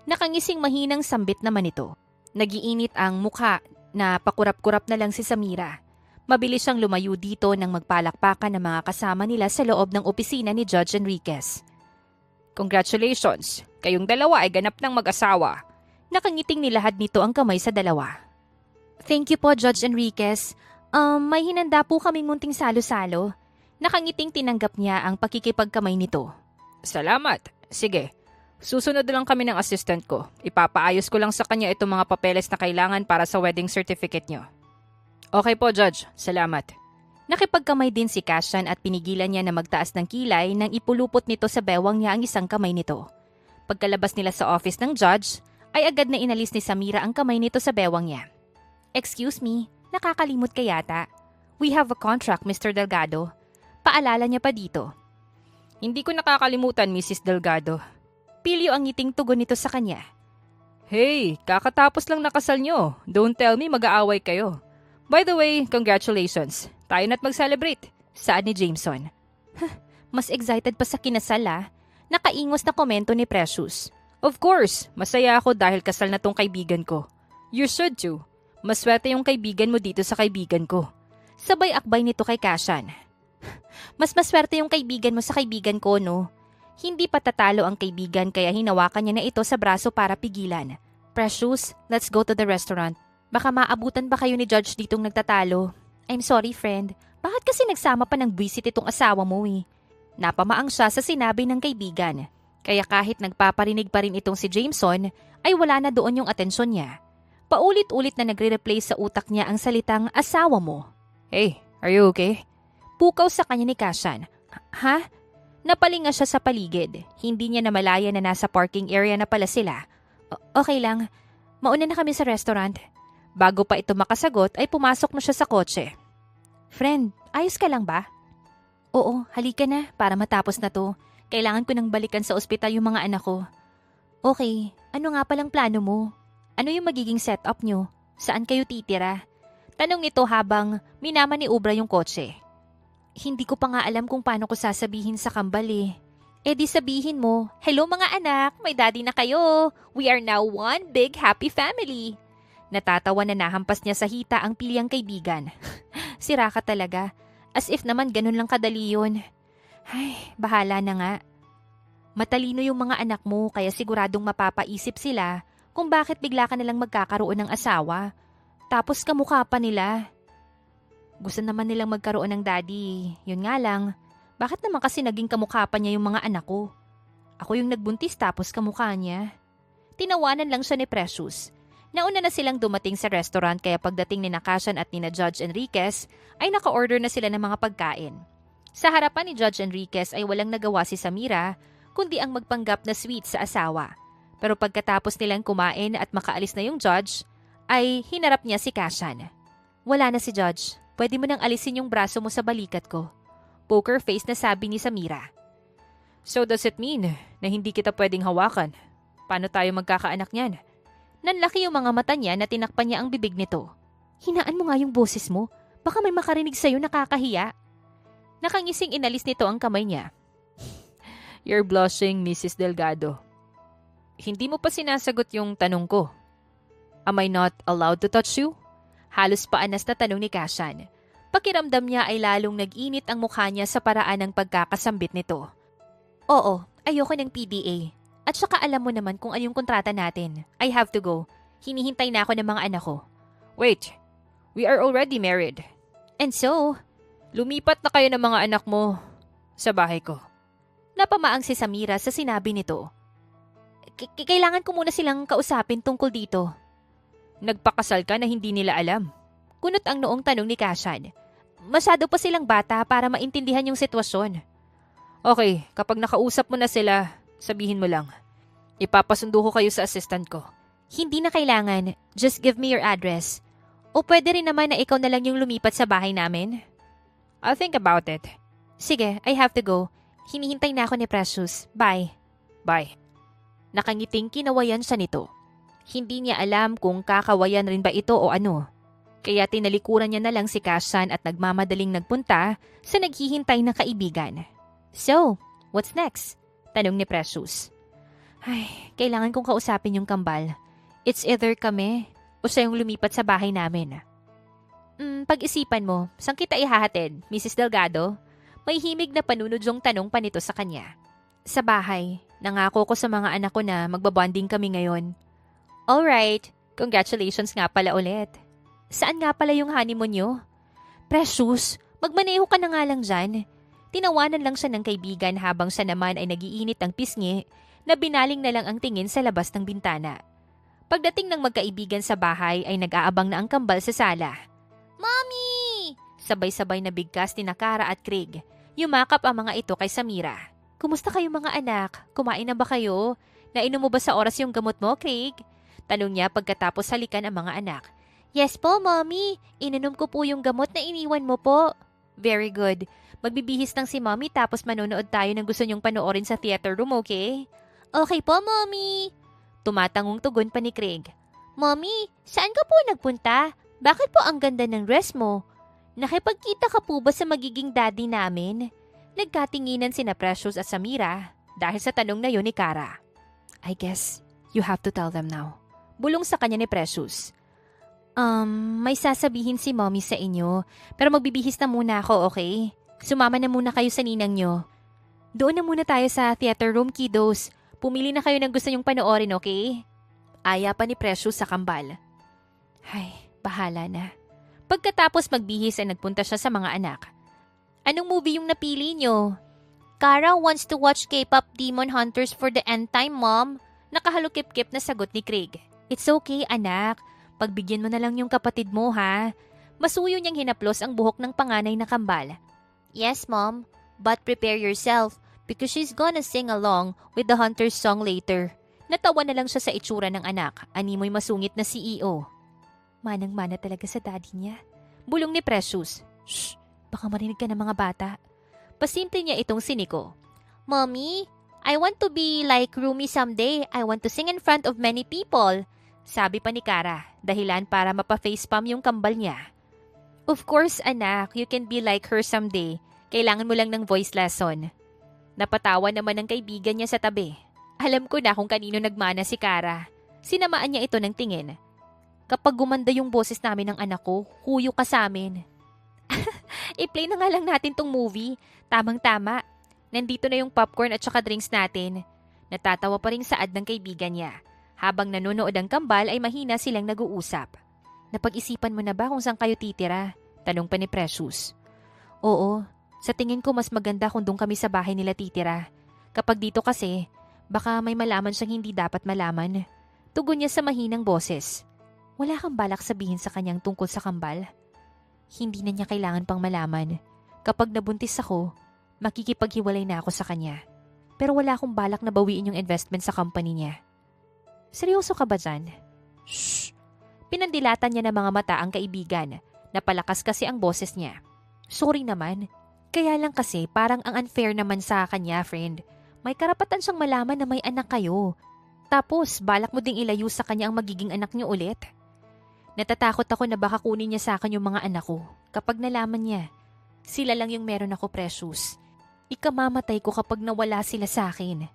Nakangising mahinang sambit naman ito. Nagiinit ang mukha na pakurap-kurap na lang si Samira. Mabilis siyang lumayo dito nang magpalakpakan ng mga kasama nila sa loob ng opisina ni Judge Enriquez. Congratulations! Kayong dalawa ay ganap ng mag-asawa. Nakangiting nilahad nito ang kamay sa dalawa. Thank you po, Judge Enriquez. May hinanda po kaming munting salo-salo. Nakangiting tinanggap niya ang pakikipagkamay nito. Salamat. Sige. Susunod lang kami ng assistant ko. Ipapaayos ko lang sa kanya itong mga papeles na kailangan para sa wedding certificate niyo. Okay po, Judge. Salamat. Nakipagkamay din si Kashan at pinigilan niya na magtaas ng kilay nang ipulupot nito sa bewang niya ang isang kamay nito. Pagkalabas nila sa office ng judge, ay agad na inalis ni Samira ang kamay nito sa bewang niya. Excuse me, nakakalimot ka yata. We have a contract, Mr. Delgado. Paalala niya pa dito. Hindi ko nakakalimutan, Mrs. Delgado. Pilyo ang ngiting tugon nito sa kanya. Hey, kakatapos lang nakasal nyo. Don't tell me mag-aaway kayo. By the way, congratulations. Tayo na't mag-celebrate. Saan ni Jameson? Mas excited pa sa kinasal Nakaingos na komento ni Precious. Of course, masaya ako dahil kasal na tong kaibigan ko. You should too. Maswerte yung kaibigan mo dito sa kaibigan ko. Sabay akbay nito kay Kashan. Mas maswerte yung kaibigan mo sa kaibigan ko, no? Hindi patatalo ang kaibigan kaya hinawakan niya na ito sa braso para pigilan. Precious, let's go to the restaurant. Baka maabutan ba kayo ni Judge ditong nagtatalo? I'm sorry, friend. Bakit kasi nagsama pa ng buwisit itong asawa mo Napamaang siya sa sinabi ng kaibigan. Kaya kahit nagpaparinig pa rin itong si Jameson, ay wala na doon yung atensyon niya. Paulit-ulit na nagre-replay sa utak niya ang salitang asawa mo. Hey, are you okay? Pukaw sa kanya ni Kashan. Ha? Napalinga siya sa paligid. Hindi niya namalaya na nasa parking area na pala sila. Okay lang. Mauna na kami sa restaurant. Bago pa ito makasagot ay pumasok na siya sa kotse. Friend, ayos ka lang ba? Oo, halika na para matapos na to. Kailangan ko nang balikan sa ospital yung mga anak ko. Okay, ano nga palang plano mo? Ano yung magiging setup nyo? Saan kayo titira? Tanong nito habang minama ni Ubra yung kotse. Hindi ko pa nga alam kung paano ko sasabihin sa kambal di sabihin mo, hello mga anak, may daddy na kayo. We are now one big happy family. Natatawa na nahampas niya sa hita ang piliyang kaibigan. Sira ka talaga. As if naman ganun lang kadali yun. Ay, bahala na nga. Matalino yung mga anak mo kaya siguradong mapapaisip sila kung bakit bigla ka nalang magkakaroon ng asawa. Tapos kamukha pa nila. Gusto naman nilang magkaroon ng daddy. Yun nga lang, bakit naman kasi naging kamukha pa niya yung mga anak ko? Ako yung nagbuntis tapos kamukha niya. Tinawanan lang siya ni Precious. Nauna na silang dumating sa restaurant kaya pagdating ni Kashan at ni Judge Enriquez ay naka-order na sila ng mga pagkain. Sa harapan ni Judge Enriquez ay walang nagawa si Samira kundi ang magpanggap na sweet sa asawa. Pero pagkatapos nilang kumain at makaalis na yung judge, ay hinarap niya si Kashan. Wala na si Judge. Pwede mo nang alisin yung braso mo sa balikat ko. Poker face na sabi ni Samira. So does it mean na hindi kita pwedeng hawakan? Paano tayo magkakaanak niyan? Nanlaki yung mga mata niya na tinakpan niya ang bibig nito. Hinaan mo nga yung boses mo. Baka may makarinig sa'yo nakakahiya. Nakangising inalis nito ang kamay niya. You're blushing, Mrs. Delgado. Hindi mo pa sinasagot yung tanong ko. Am I not allowed to touch you? Halos paanas na tanong ni Kashan. Pakiramdam niya ay lalong nag-init ang mukha niya sa paraan ng pagkakasambit nito. Oo, ayoko ng PDA. At saka alam mo naman kung anong kontrata natin. I have to go. Hinihintay na ako ng mga anak ko. Wait, we are already married. And so? Lumipat na kayo ng mga anak mo sa bahay ko. Napamaang si Samira sa sinabi nito. Kailangan ko muna silang kausapin tungkol dito. Nagpakasal ka na hindi nila alam. Kunot ang noong tanong ni Kashan. Masyado pa silang bata para maintindihan yung sitwasyon. Okay, kapag nakausap mo na sila, sabihin mo lang. Ipapasundo ko kayo sa assistant ko. Hindi na kailangan. Just give me your address. O pwede rin naman na ikaw na lang yung lumipat sa bahay namin? I'll think about it. Sige, I have to go. Hinihintay na ako ni Precious. Bye. Bye. Nakangiting kinawayan siya nito. Hindi niya alam kung kakawayan rin ba ito o ano. Kaya tinalikuran niya na lang si Kashan at nagmamadaling nagpunta sa naghihintay na kaibigan. So, what's next? Tanong ni Precious. Ay, kailangan kong kausapin yung kambal. It's either kami o siya yung lumipat sa bahay namin. Pag-isipan mo, saan kita ihahatid, Mrs. Delgado? May himig na panunudyong tanong pa nito sa kanya. Sa bahay, nangako ko sa mga anak ko na magbabonding kami ngayon. Alright, congratulations nga pala ulit. Saan nga pala yung honeymoon nyo? Precious, magmaneho ka na nga lang dyan. Tinawanan lang siya ng kaibigan habang siya naman ay nagiinit ang pisngi na binaling na lang ang tingin sa labas ng bintana. Pagdating ng magkaibigan sa bahay ay nag-aabang na ang kambal sa sala. Mommy! Sabay-sabay na bigkas ni Kara at Craig. Yumakap ang mga ito kay Samira. Kumusta kayo mga anak? Kumain na ba kayo? Nainom mo ba sa oras yung gamot mo, Craig? Tanong niya pagkatapos halikan ang mga anak. Yes po, Mommy. Ininom ko po yung gamot na iniwan mo po. Very good. Magbibihis lang si Mommy tapos manonood tayo ng gusto niyong panoorin sa theater room, okay? Okay po, Mommy. Tumatangong tugon pa ni Craig. Mommy, saan ka po nagpunta? Bakit po ang ganda ng dress mo? Nakipagkita ka po ba sa magiging daddy namin? Nagkatinginan sina Precious at Samira dahil sa tanong na yun ni Kara. I guess you have to tell them now. Bulong sa kanya ni Precious. May sasabihin si Mommy sa inyo, pero magbibihis na muna ako, okay? Sumama na muna kayo sa ninang nyo. Doon na muna tayo sa theater room, kiddos. Pumili na kayo ng gusto nyong panoorin, okay? Aya pa ni Precious sa kambal. Ay, bahala na. Pagkatapos magbihis ay nagpunta siya sa mga anak. Anong movie yung napili nyo? Kara wants to watch K-pop Demon Hunters for the end time, Mom. Nakahalukip-kip na sagot ni Craig. It's okay, anak. Pagbigyan mo na lang yung kapatid mo, ha? Masuyo niyang hinaplos ang buhok ng panganay na kambal. Yes, Mom. But prepare yourself because she's gonna sing along with the Hunter's song later. Natawa na lang siya sa itsura ng anak. Animoy masungit na CEO. Manang-mana talaga sa daddy niya. Bulong ni Precious. Shh! Baka marinig ka ng mga bata. Pasimple niya itong siniko. Mommy, I want to be like Rumi someday. I want to sing in front of many people. Sabi pa ni Kara, dahilan para mapa-facepalm yung kambal niya. Of course, anak, you can be like her someday. Kailangan mo lang ng voice lesson. Napatawa naman ng kaibigan niya sa tabi. Alam ko na kung kanino nagmana si Kara. Sinamaan niya ito ng tingin. Kapag gumanda yung boses namin ng anak ko, huyo ka sa amin. I-play na nga lang natin tong movie. Tamang-tama. Nandito na yung popcorn at saka drinks natin. Natatawa pa rin saad ng kaibigan niya. Habang nanonood ang kambal ay mahina silang nag-uusap. Napag-isipan mo na ba kung saan kayo titira? Tanong pa ni Precious. Oo, sa tingin ko mas maganda kung doon kami sa bahay nila titira. Kapag dito kasi, baka may malaman siyang hindi dapat malaman. Tugon niya sa mahinang boses. Wala kang balak sabihin sa kanyang tungkol sa kambal? Hindi na niya kailangan pang malaman. Kapag nabuntis ako, makikipaghiwalay na ako sa kanya. Pero wala akong balak na bawiin yung investment sa company niya. Seryoso ka ba dyan? Shh! Pinandilatan niya ng mga mata ang kaibigan. Napalakas kasi ang boses niya. Sorry naman. Kaya lang kasi parang ang unfair naman sa kanya, friend. May karapatan siyang malaman na may anak kayo. Tapos, balak mo ding ilayo sa kanya ang magiging anak niyo ulit. Natatakot ako na baka kunin niya sa akin yung mga anak ko. Kapag nalaman niya, sila lang yung meron ako, Precious. Ikamamatay ko kapag nawala sila sa akin.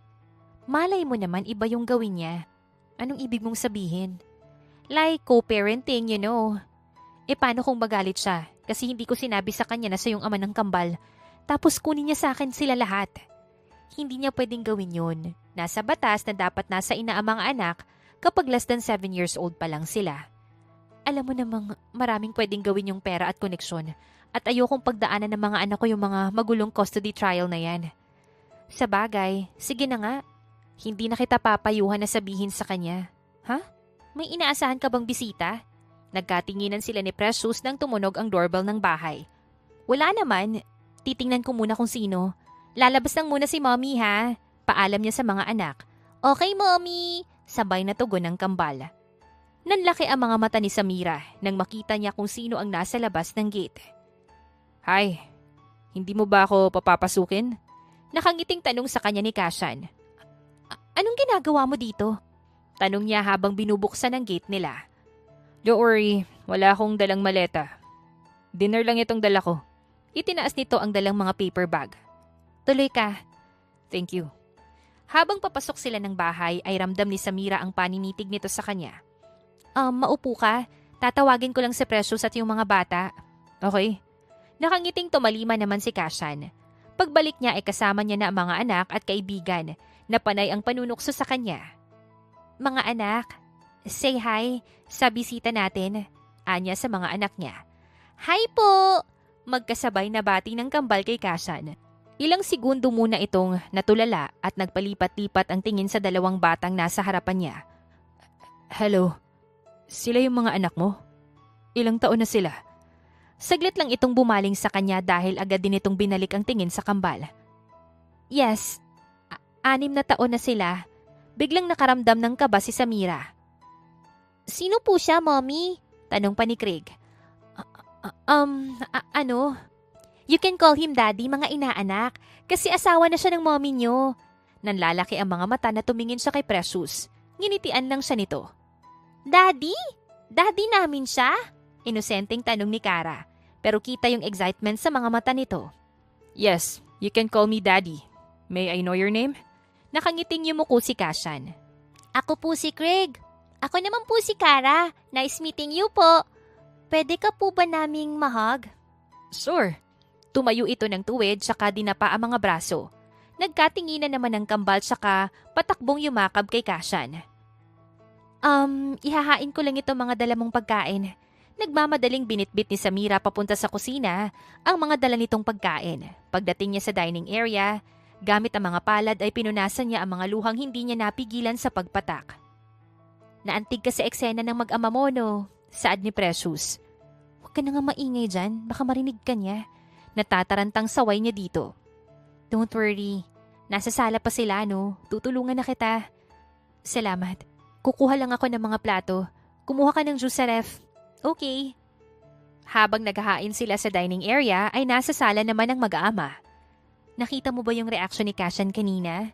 Malay mo naman iba yung gawin niya. Anong ibig mong sabihin? Like co-parenting, you know. Paano kung magalit siya? Kasi hindi ko sinabi sa kanya na siya yung ama ng kambal. Tapos kunin niya sa akin sila lahat. Hindi niya pwedeng gawin yun. Nasa batas na dapat nasa ina ang mga anak kapag less than 7 years old pa lang sila. Alam mo namang maraming pwedeng gawin yung pera at koneksyon at ayokong pagdaanan ng mga anak ko yung mga magulong custody trial na yan. Sa bagay, sige na nga. Hindi na kita papayuhan na sabihin sa kanya. Ha? May inaasahan ka bang bisita? Nagkatinginan sila ni Precious nang tumunog ang doorbell ng bahay. Wala naman. Titingnan ko muna kung sino. Lalabas lang muna si Mommy ha. Paalam niya sa mga anak. Okay, Mommy. Sabay na tugon ng kambal. Nanlaki ang mga mata ni Samira nang makita niya kung sino ang nasa labas ng gate. Hi, hindi mo ba ako papapasukin? Nakangiting tanong sa kanya ni Kashan. Anong ginagawa mo dito? Tanong niya habang binubuksan ang gate nila. Don't worry, wala akong dalang maleta. Dinner lang itong dala ko. Itinaas nito ang dalang mga paper bag. Tuloy ka. Thank you. Habang papasok sila ng bahay ay ramdam ni Samira ang paninitig nito sa kanya. Maupo ka. Tatawagin ko lang si Precious at yung mga bata. Okay. Nakangiting tumalima naman si Kashan. Pagbalik niya ay kasama niya na ang mga anak at kaibigan na panay ang panunukso sa kanya. Mga anak, say hi sa bisita natin. Anya sa mga anak niya. Hi po! Magkasabay na bati ng kambal kay Kashan. Ilang segundo muna itong natulala at nagpalipat-lipat ang tingin sa dalawang batang nasa harapan niya. Hello, sila yung mga anak mo? Ilang taon na sila? Saglit lang itong bumaling sa kanya dahil agad din itong binalik ang tingin sa kambal. Yes, 6 na taon na sila. Biglang nakaramdam ng kaba si Samira. Sino po siya, Mommy? Tanong pa ni Craig. Ano? You can call him Daddy, mga inaanak, kasi asawa na siya ng mommy niyo. Nanlalaki ang mga mata na tumingin siya kay Precious. Nginitian lang siya nito. Daddy? Daddy namin siya? Inosenteng tanong ni Kara, pero kita yung excitement sa mga mata nito. Yes, you can call me Daddy. May I know your name? Nakangiting yumuko si Kashan. Ako po si Craig. Ako naman po si Kara. Nice meeting you po. Pwede ka po ba naming mahag? Sure. Tumayo ito ng tuwid saka dinapa ang mga braso. Nagkatinginan naman ng kambal saka patakbong yumakab kay Kashan. Ihahain ko lang ito mga dala mong pagkain. Nagmamadaling binitbit ni Samira papunta sa kusina ang mga dala nitong pagkain. Pagdating niya sa dining area, gamit ang mga palad ay pinunasan niya ang mga luhang hindi niya napigilan sa pagpatak. Naantig ka sa eksena ng mag-ama mo, no? Saad ni Precious. Huwag ka na nga maingay dyan, baka marinig ka niya. Natatarantang saway niya dito. Don't worry, nasa sala pa sila, no? Tutulungan na kita. Salamat. Kukuha lang ako ng mga plato. Kumuha ka ng juice sa ref. Okay. Habang naghahain sila sa dining area ay nasa sala naman ang mag-aama. Nakita mo ba yung reaksyon ni Kashan kanina?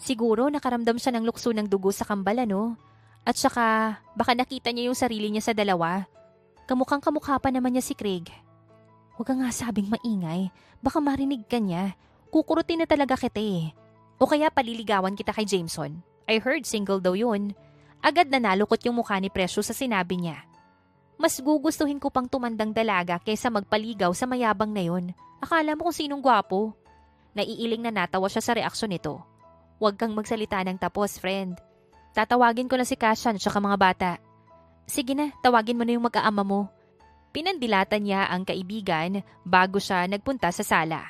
Siguro nakaramdam siya ng lukso ng dugo sa kambal, no? At saka baka nakita niya yung sarili niya sa dalawa. Kamukhang kamukha pa naman niya si Craig. Huwag ka nga sabing maingay. Baka marinig ka niya. Kukurutin na talaga kita eh. O kaya paliligawan kita kay Jameson. I heard single daw yun. Agad na nalukot yung mukha ni Precious sa sinabi niya. Mas gugustuhin ko pang tumandang dalaga kaysa magpaligaw sa mayabang na yun. Akala mo kung sinong gwapo. Naiiling na natawa siya sa reaksyon nito. Huwag kang magsalita ng tapos, friend. Tatawagin ko lang si Kashan at mga bata. Sige na, tawagin mo na yung mag-aama mo. Pinandilatan niya ang kaibigan bago siya nagpunta sa sala.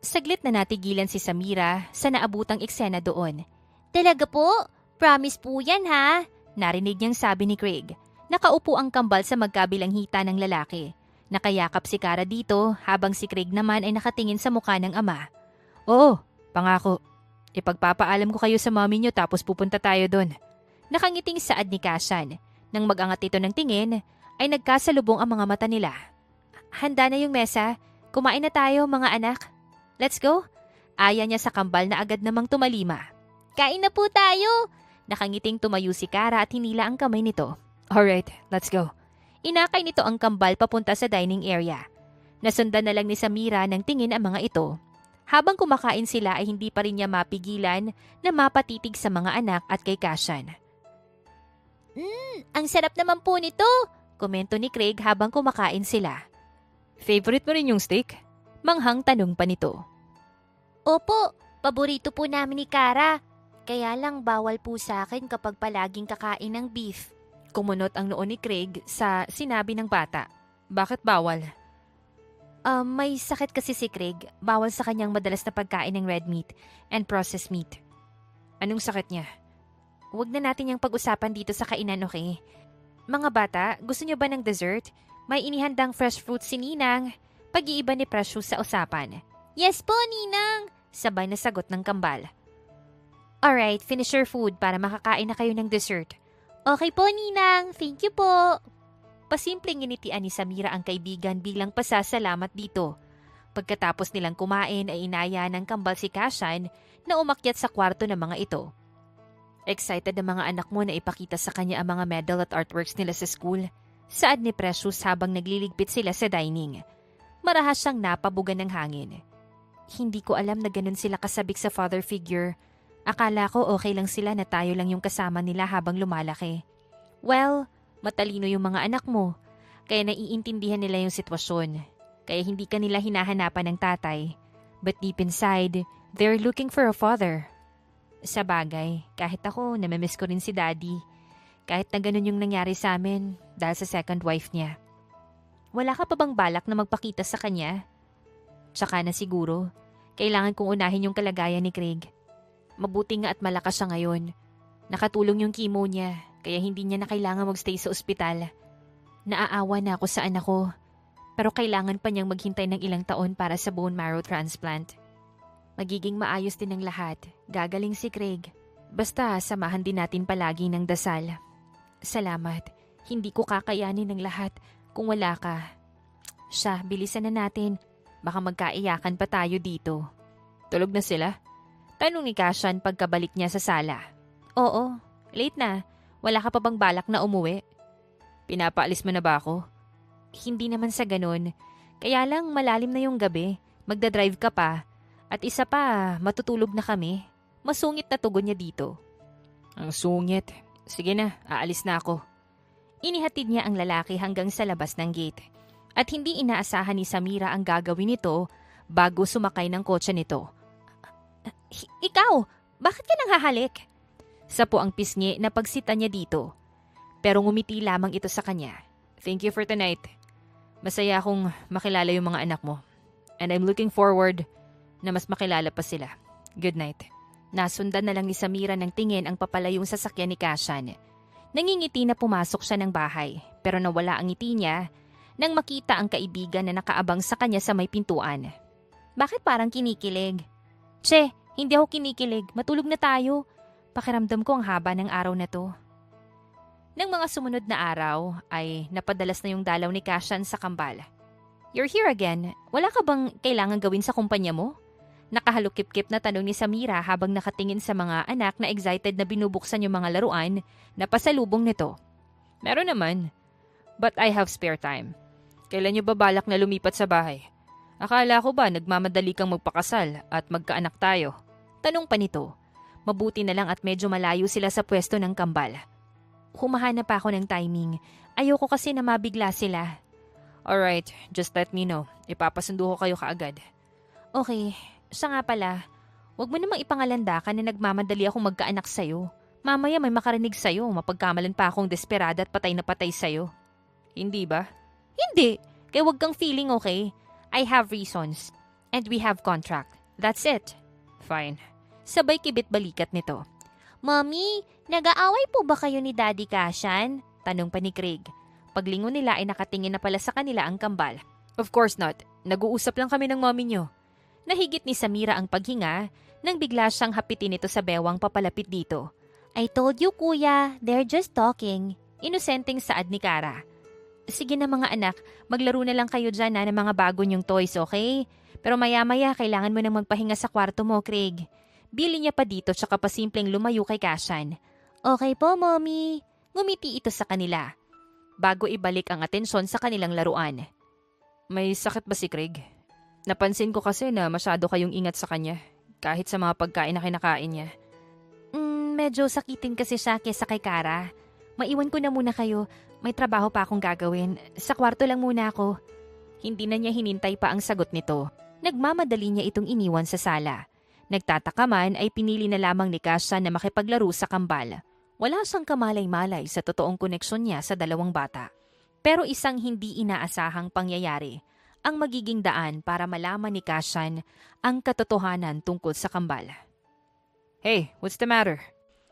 Saglit na natigilan si Samira sa naabutang eksena doon. Talaga po? Promise po yan ha? Narinig niyang sabi ni Craig. Nakaupo ang kambal sa magkabilang hita ng lalaki. Nakayakap si Kara dito habang si Craig naman ay nakatingin sa mukha ng ama. Oh, pangako. Ipagpapaalam ko kayo sa mommy niyo tapos pupunta tayo doon. Nakangiting saad ni Kashan. Nang mag-angat ito ng tingin, ay nagkasalubong ang mga mata nila. Handa na yung mesa. Kumain na tayo mga anak. Let's go. Aya niya sa kambal na agad namang tumalima. Kain na po tayo. Nakangiting tumayo si Kara at hinila ang kamay nito. Alright, let's go. Inakay nito ang kambal papunta sa dining area. Nasundan na lang ni Samira ng tingin ang mga ito. Habang kumakain sila ay hindi pa rin niya mapigilan na mapatitig sa mga anak at kay Kashan. Ang sarap naman po nito, komento ni Craig habang kumakain sila. Favorite mo rin yung steak? Manghang tanong pa nito. Opo, paborito po namin ni Kara. Kaya lang bawal po sa akin kapag palaging kakain ng beef. Kumunot ang noo ni Craig sa sinabi ng bata. Bakit bawal? May sakit kasi si Craig. Bawal sa kanyang madalas na pagkain ng red meat and processed meat. Anong sakit niya? Huwag na natin yung pag-usapan dito sa kainan, okay? Mga bata, gusto niyo ba ng dessert? May inihandang fresh fruit si Ninang. Pag-iiba ni Precious sa usapan. Yes po, Ninang! Sabay na sagot ng kambal. Alright, finish your food para makakain na kayo ng dessert. Okay po, Ninang. Thank you po. Pasimpleng initian ni Samira ang kaibigan bilang pasasalamat dito. Pagkatapos nilang kumain ay inaya ng kambal si Kashan na umakyat sa kwarto ng mga ito. Excited ang mga anak mo na ipakita sa kanya ang mga medal at artworks nila sa school. Saad ni Precious habang nagliligpit sila sa dining. Marahas siyang napabugan ng hangin. Hindi ko alam na ganun sila kasabik sa father figure. Akala ko okay lang sila na tayo lang yung kasama nila habang lumalaki. Well, matalino yung mga anak mo, kaya naiintindihan nila yung sitwasyon. Kaya hindi ka nila hinahanapan ng tatay. But deep inside, they're looking for a father. Sa bagay, kahit ako, namimiss ko rin si Daddy. Kahit na ganun yung nangyari sa amin dahil sa second wife niya. Wala ka pa bang balak na magpakita sa kanya? Tsaka na siguro, kailangan kong unahin yung kalagayan ni Craig. Mabuti nga at malakas siya ngayon. Nakatulong yung chemo niya, kaya hindi niya na kailangan magstay sa ospital. Naaawa na ako sa anak ko, pero kailangan pa niyang maghintay ng ilang taon para sa bone marrow transplant. Magiging maayos din ang lahat. Gagaling si Craig. Basta samahan din natin palagi ng dasal. Salamat. Hindi ko kakayanin ng lahat kung wala ka. Siya, bilisan na natin. Baka magkaiyakan pa tayo dito. Tulog na sila? Tanong ni Kashan pagkabalik niya sa sala. Oo, late na. Wala ka pa bang balak na umuwi? Pinapaalis mo na ba ako? Hindi naman sa ganun. Kaya lang malalim na yung gabi. Magdadrive ka pa. At isa pa, matutulog na kami. Masungit na tugon niya dito. Ang sungit. Sige na, aalis na ako. Inihatid niya ang lalaki hanggang sa labas ng gate. At hindi inaasahan ni Samira ang gagawin nito bago sumakay ng kotse nito. Ikaw, bakit ka nang hahalik? Sapo ang pisngi na pagsita niya dito. Pero ngumiti lamang ito sa kanya. Thank you for tonight. Masaya akong makilala yung mga anak mo. And I'm looking forward na mas makilala pa sila. Good night. Nasundan na lang ni Samira ng tingin ang papalayong sasakyan ni Kashan. Nangingiti na pumasok siya ng bahay, pero nawala ang ngiti niya nang makita ang kaibigan na nakaabang sa kanya sa may pintuan. Bakit parang kinikilig? Che, hindi ako kinikilig. Matulog na tayo. Pakiramdam ko ang haba ng araw na to. Nang mga sumunod na araw ay napadalas na yung dalaw ni Kashan sa kambal. You're here again. Wala ka bang kailangan gawin sa kumpanya mo? Nakahalukip-kip na tanong ni Samira habang nakatingin sa mga anak na excited na binubuksan yung mga laruan na pasalubong nito. Meron naman. But I have spare time. Kailan niyo ba balak na lumipat sa bahay? Akala ko ba nagmamadali kang magpakasal at magkaanak tayo? Tanong pa nito. Mabuti na lang at medyo malayo sila sa pwesto ng kambal. Humahanap pa ako ng timing. Ayoko kasi na mabigla sila. Alright, just let me know. Ipapasundo ko kayo kaagad. Okay. Siya nga pala, huwag mo namang ipangalandakan na nagmamadali akong magkaanak sa'yo. Mamaya may makarinig sa'yo, mapagkamalan pa akong desperada at patay na patay sa'yo. Hindi ba? Hindi. Kaya huwag kang feeling, okay? I have reasons. And we have contract. That's it. Fine. Sabay kibit-balikat nito. Mommy, nag-aaway po ba kayo ni Daddy Kashan? Tanong pa ni Craig. Paglingon nila ay nakatingin na pala sa kanila ang kambal. Of course not. Nag-uusap lang kami ng mommy niyo. Nahigit ni Samira ang paghinga nang bigla siyang hapitin ito sa bewang papalapit dito. I told you, kuya, they're just talking. Inosenteng saad ni Kara. Sige na mga anak, maglaro na lang kayo dyan ng mga bago niyong toys, okay? Pero maya-maya kailangan mo nang magpahinga sa kwarto mo, Craig. Bili niya pa dito tsaka pasimpleng lumayo kay Kashan. Okay po, mommy. Ngumiti ito sa kanila. Bago ibalik ang atensyon sa kanilang laruan. May sakit ba si Craig? Napansin ko kasi na masyado kayong ingat sa kanya, kahit sa mga pagkain na kinakain niya. Medyo sakitin kasi siya kesa kay Kara. Maiwan ko na muna kayo, may trabaho pa akong gagawin. Sa kwarto lang muna ako. Hindi na niya hinintay pa ang sagot nito. Nagmamadali niya itong iniwan sa sala. Nagtataka man ay pinili na lamang ni Kasha na makipaglaro sa kambal. Wala siyang kamalay-malay sa totoong koneksyon niya sa dalawang bata. Pero isang hindi inaasahang pangyayari ang magiging daan para malaman ni Kashan ang katotohanan tungkol sa kambal. Hey, what's the matter?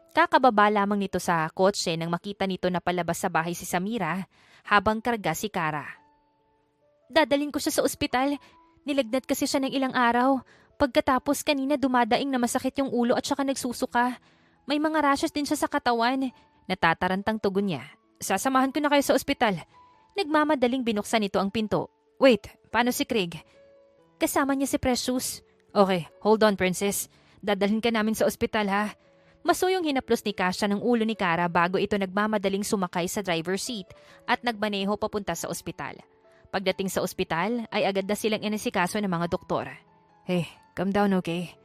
Kakababa lamang nito sa kotse nang makita nito na palabas sa bahay si Samira habang karga si Kara. Dadalhin ko siya sa ospital. Nilagnat kasi siya ng ilang araw. Pagkatapos kanina dumadaing na masakit yung ulo at saka nagsusuka. May mga rashes din siya sa katawan. Natatarantang tugon niya. Sasamahan ko na kayo sa ospital. Nagmamadaling binuksan nito ang pinto. Wait, paano si Craig? Kasama niya si Precious. Okay, hold on, princess. Dadalhin ka namin sa ospital, ha? Masuyong hinaplos ni Kasha ng ulo ni Kara bago ito nagmamadaling sumakay sa driver's seat at nagmaneho papunta sa ospital. Pagdating sa ospital ay agad na silang inasikaso ng mga doktor. Hey, calm down, okay?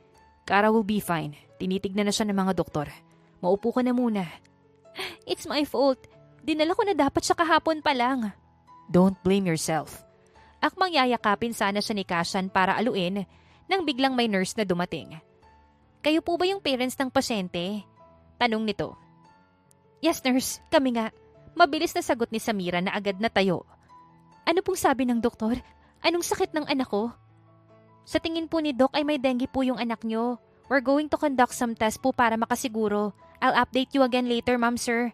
Kara will be fine. Tinitignan na siya ng mga doktor. Maupo ka na muna. It's my fault. Dinala ko na dapat siya kahapon pa lang. Don't blame yourself. Akmang yayakapin sana siya ni Kashan para aluin nang biglang may nurse na dumating. Kayo po ba yung parents ng pasyente? Tanong nito. Yes, nurse. Kami nga. Mabilis na sagot ni Samira na agad na tayo. Ano pong sabi ng doktor? Anong sakit ng anak ko? Sa tingin po ni Doc ay may dengue po yung anak nyo. We're going to conduct some tests po para makasiguro. I'll update you again later, ma'am, sir.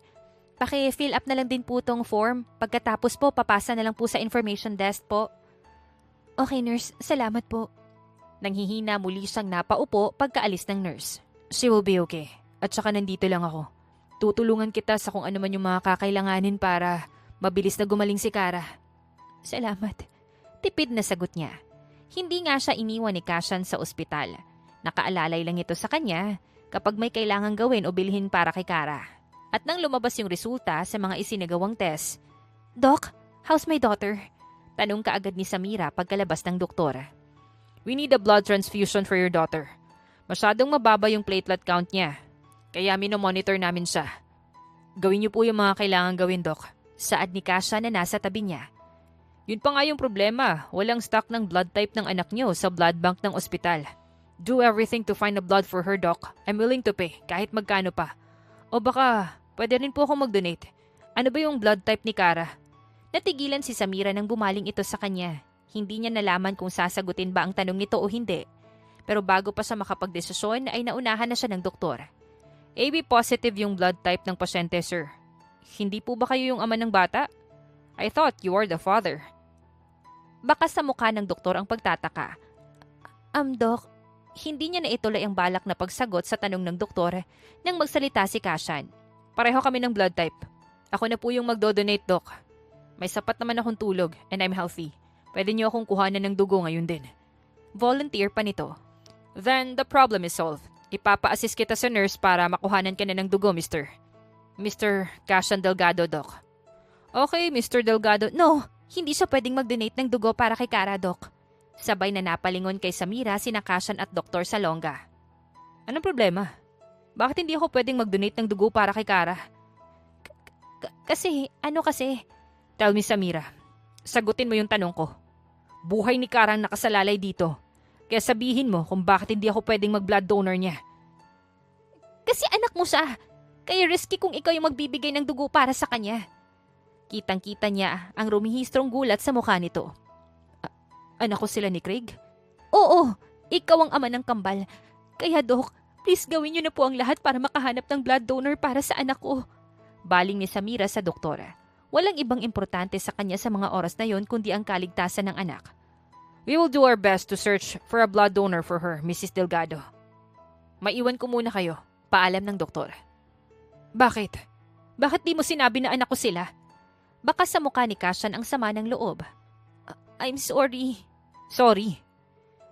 Paki-fill up na lang din po tong form. Pagkatapos po, papasa na lang po sa information desk po. Okay, nurse. Salamat po. Nanghihina muli siyang napaupo pagkaalis ng nurse. She will be okay. At saka nandito lang ako. Tutulungan kita sa kung ano man yung mga kakailanganin para mabilis na gumaling si Kara. Salamat. Tipid na sagot niya. Hindi nga siya iniwan ni Kashan sa ospital. Nakaalalay lang ito sa kanya kapag may kailangang gawin o bilhin para kay Kara. At nang lumabas yung resulta sa mga isinagawang test, Doc, how's my daughter? Tanong kaagad ni Samira pagkalabas ng doktora. We need a blood transfusion for your daughter. Masyadong mababa yung platelet count niya. Kaya minomonitor namin siya. Gawin niyo po yung mga kailangan gawin, Doc. Saad ni Kasha na nasa tabi niya. Yun pa nga yung problema. Walang stock ng blood type ng anak niyo sa blood bank ng ospital. Do everything to find a blood for her, Doc. I'm willing to pay, kahit magkano pa. O baka, pwede rin po akong mag-donate. Ano ba yung blood type ni Kara? Natigilan si Samira nang bumaling ito sa kanya. Hindi niya nalaman kung sasagutin ba ang tanong nito o hindi. Pero bago pa siya makapagdesisyon ay naunahan na siya ng doktor. AB positive yung blood type ng pasyente, sir. Hindi po ba kayo yung ama ng bata? I thought you were the father. Baka sa mukha ng doktor ang pagtataka. Doc, hindi niya naituloy ang balak na pagsagot sa tanong ng doktor nang magsalita si Kashan. Pareho kami ng blood type. Ako na po yung magdodonate, Doc. May sapat naman akong tulog and I'm healthy. Pwede niyo akong kuhanan ng dugo ngayon din. Volunteer pa nito. Then the problem is solved. Ipapa-assist kita sa nurse para makuhanan ka na ng dugo, Mr. Kashan Delgado, Doc. Okay, Mr. Delgado. No, hindi siya pwedeng mag-donate ng dugo para kay Kara, Doc. Sabay na napalingon kay Samira sina Kashan at Dr. Salonga. Anong problema? Bakit hindi ako pwedeng mag-donate ng dugo para kay Kara? Kasi. Tell me, Samira. Sagutin mo yung tanong ko. Buhay ni Kara ang nakasalalay dito. Kaya sabihin mo kung bakit hindi ako pwedeng mag-blood donor niya. Kasi anak mo siya. Kaya risky kung ikaw yung magbibigay ng dugo para sa kanya. Kitang-kita niya ang rumihistrong gulat sa mukha nito. Anak ko sila ni Craig? Oo, ikaw ang ama ng kambal. Kaya Doc, please gawin niyo na po ang lahat para makahanap ng blood donor para sa anak ko. Baling ni Samira sa doktora. Walang ibang importante sa kanya sa mga oras na yon kundi ang kaligtasan ng anak. We will do our best to search for a blood donor for her, Mrs. Delgado. Maiwan ko muna kayo, paalam ng doktor. Bakit? Bakit di mo sinabi na anak ko sila? Baka sa mukha ni Kashan ang sama ng loob. I'm sorry. Sorry?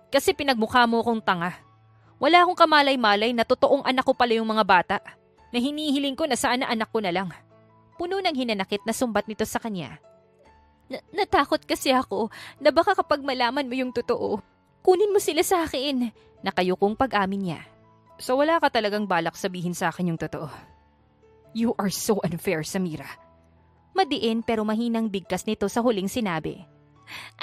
Kasi pinagmukha mo kong tanga. Wala akong kamalay-malay na totoong anak ko pala yung mga bata. Na hinihiling ko na saan na anak ko na lang. Puno ng hinanakit na sumbat nito sa kanya. Natakot kasi ako na baka kapag malaman mo yung totoo, kunin mo sila sa akin. Nakayukong pag-amin niya. So wala ka talagang balak sabihin sa akin yung totoo? You are so unfair, Samira. Madiin pero mahinang bigkas nito sa huling sinabi.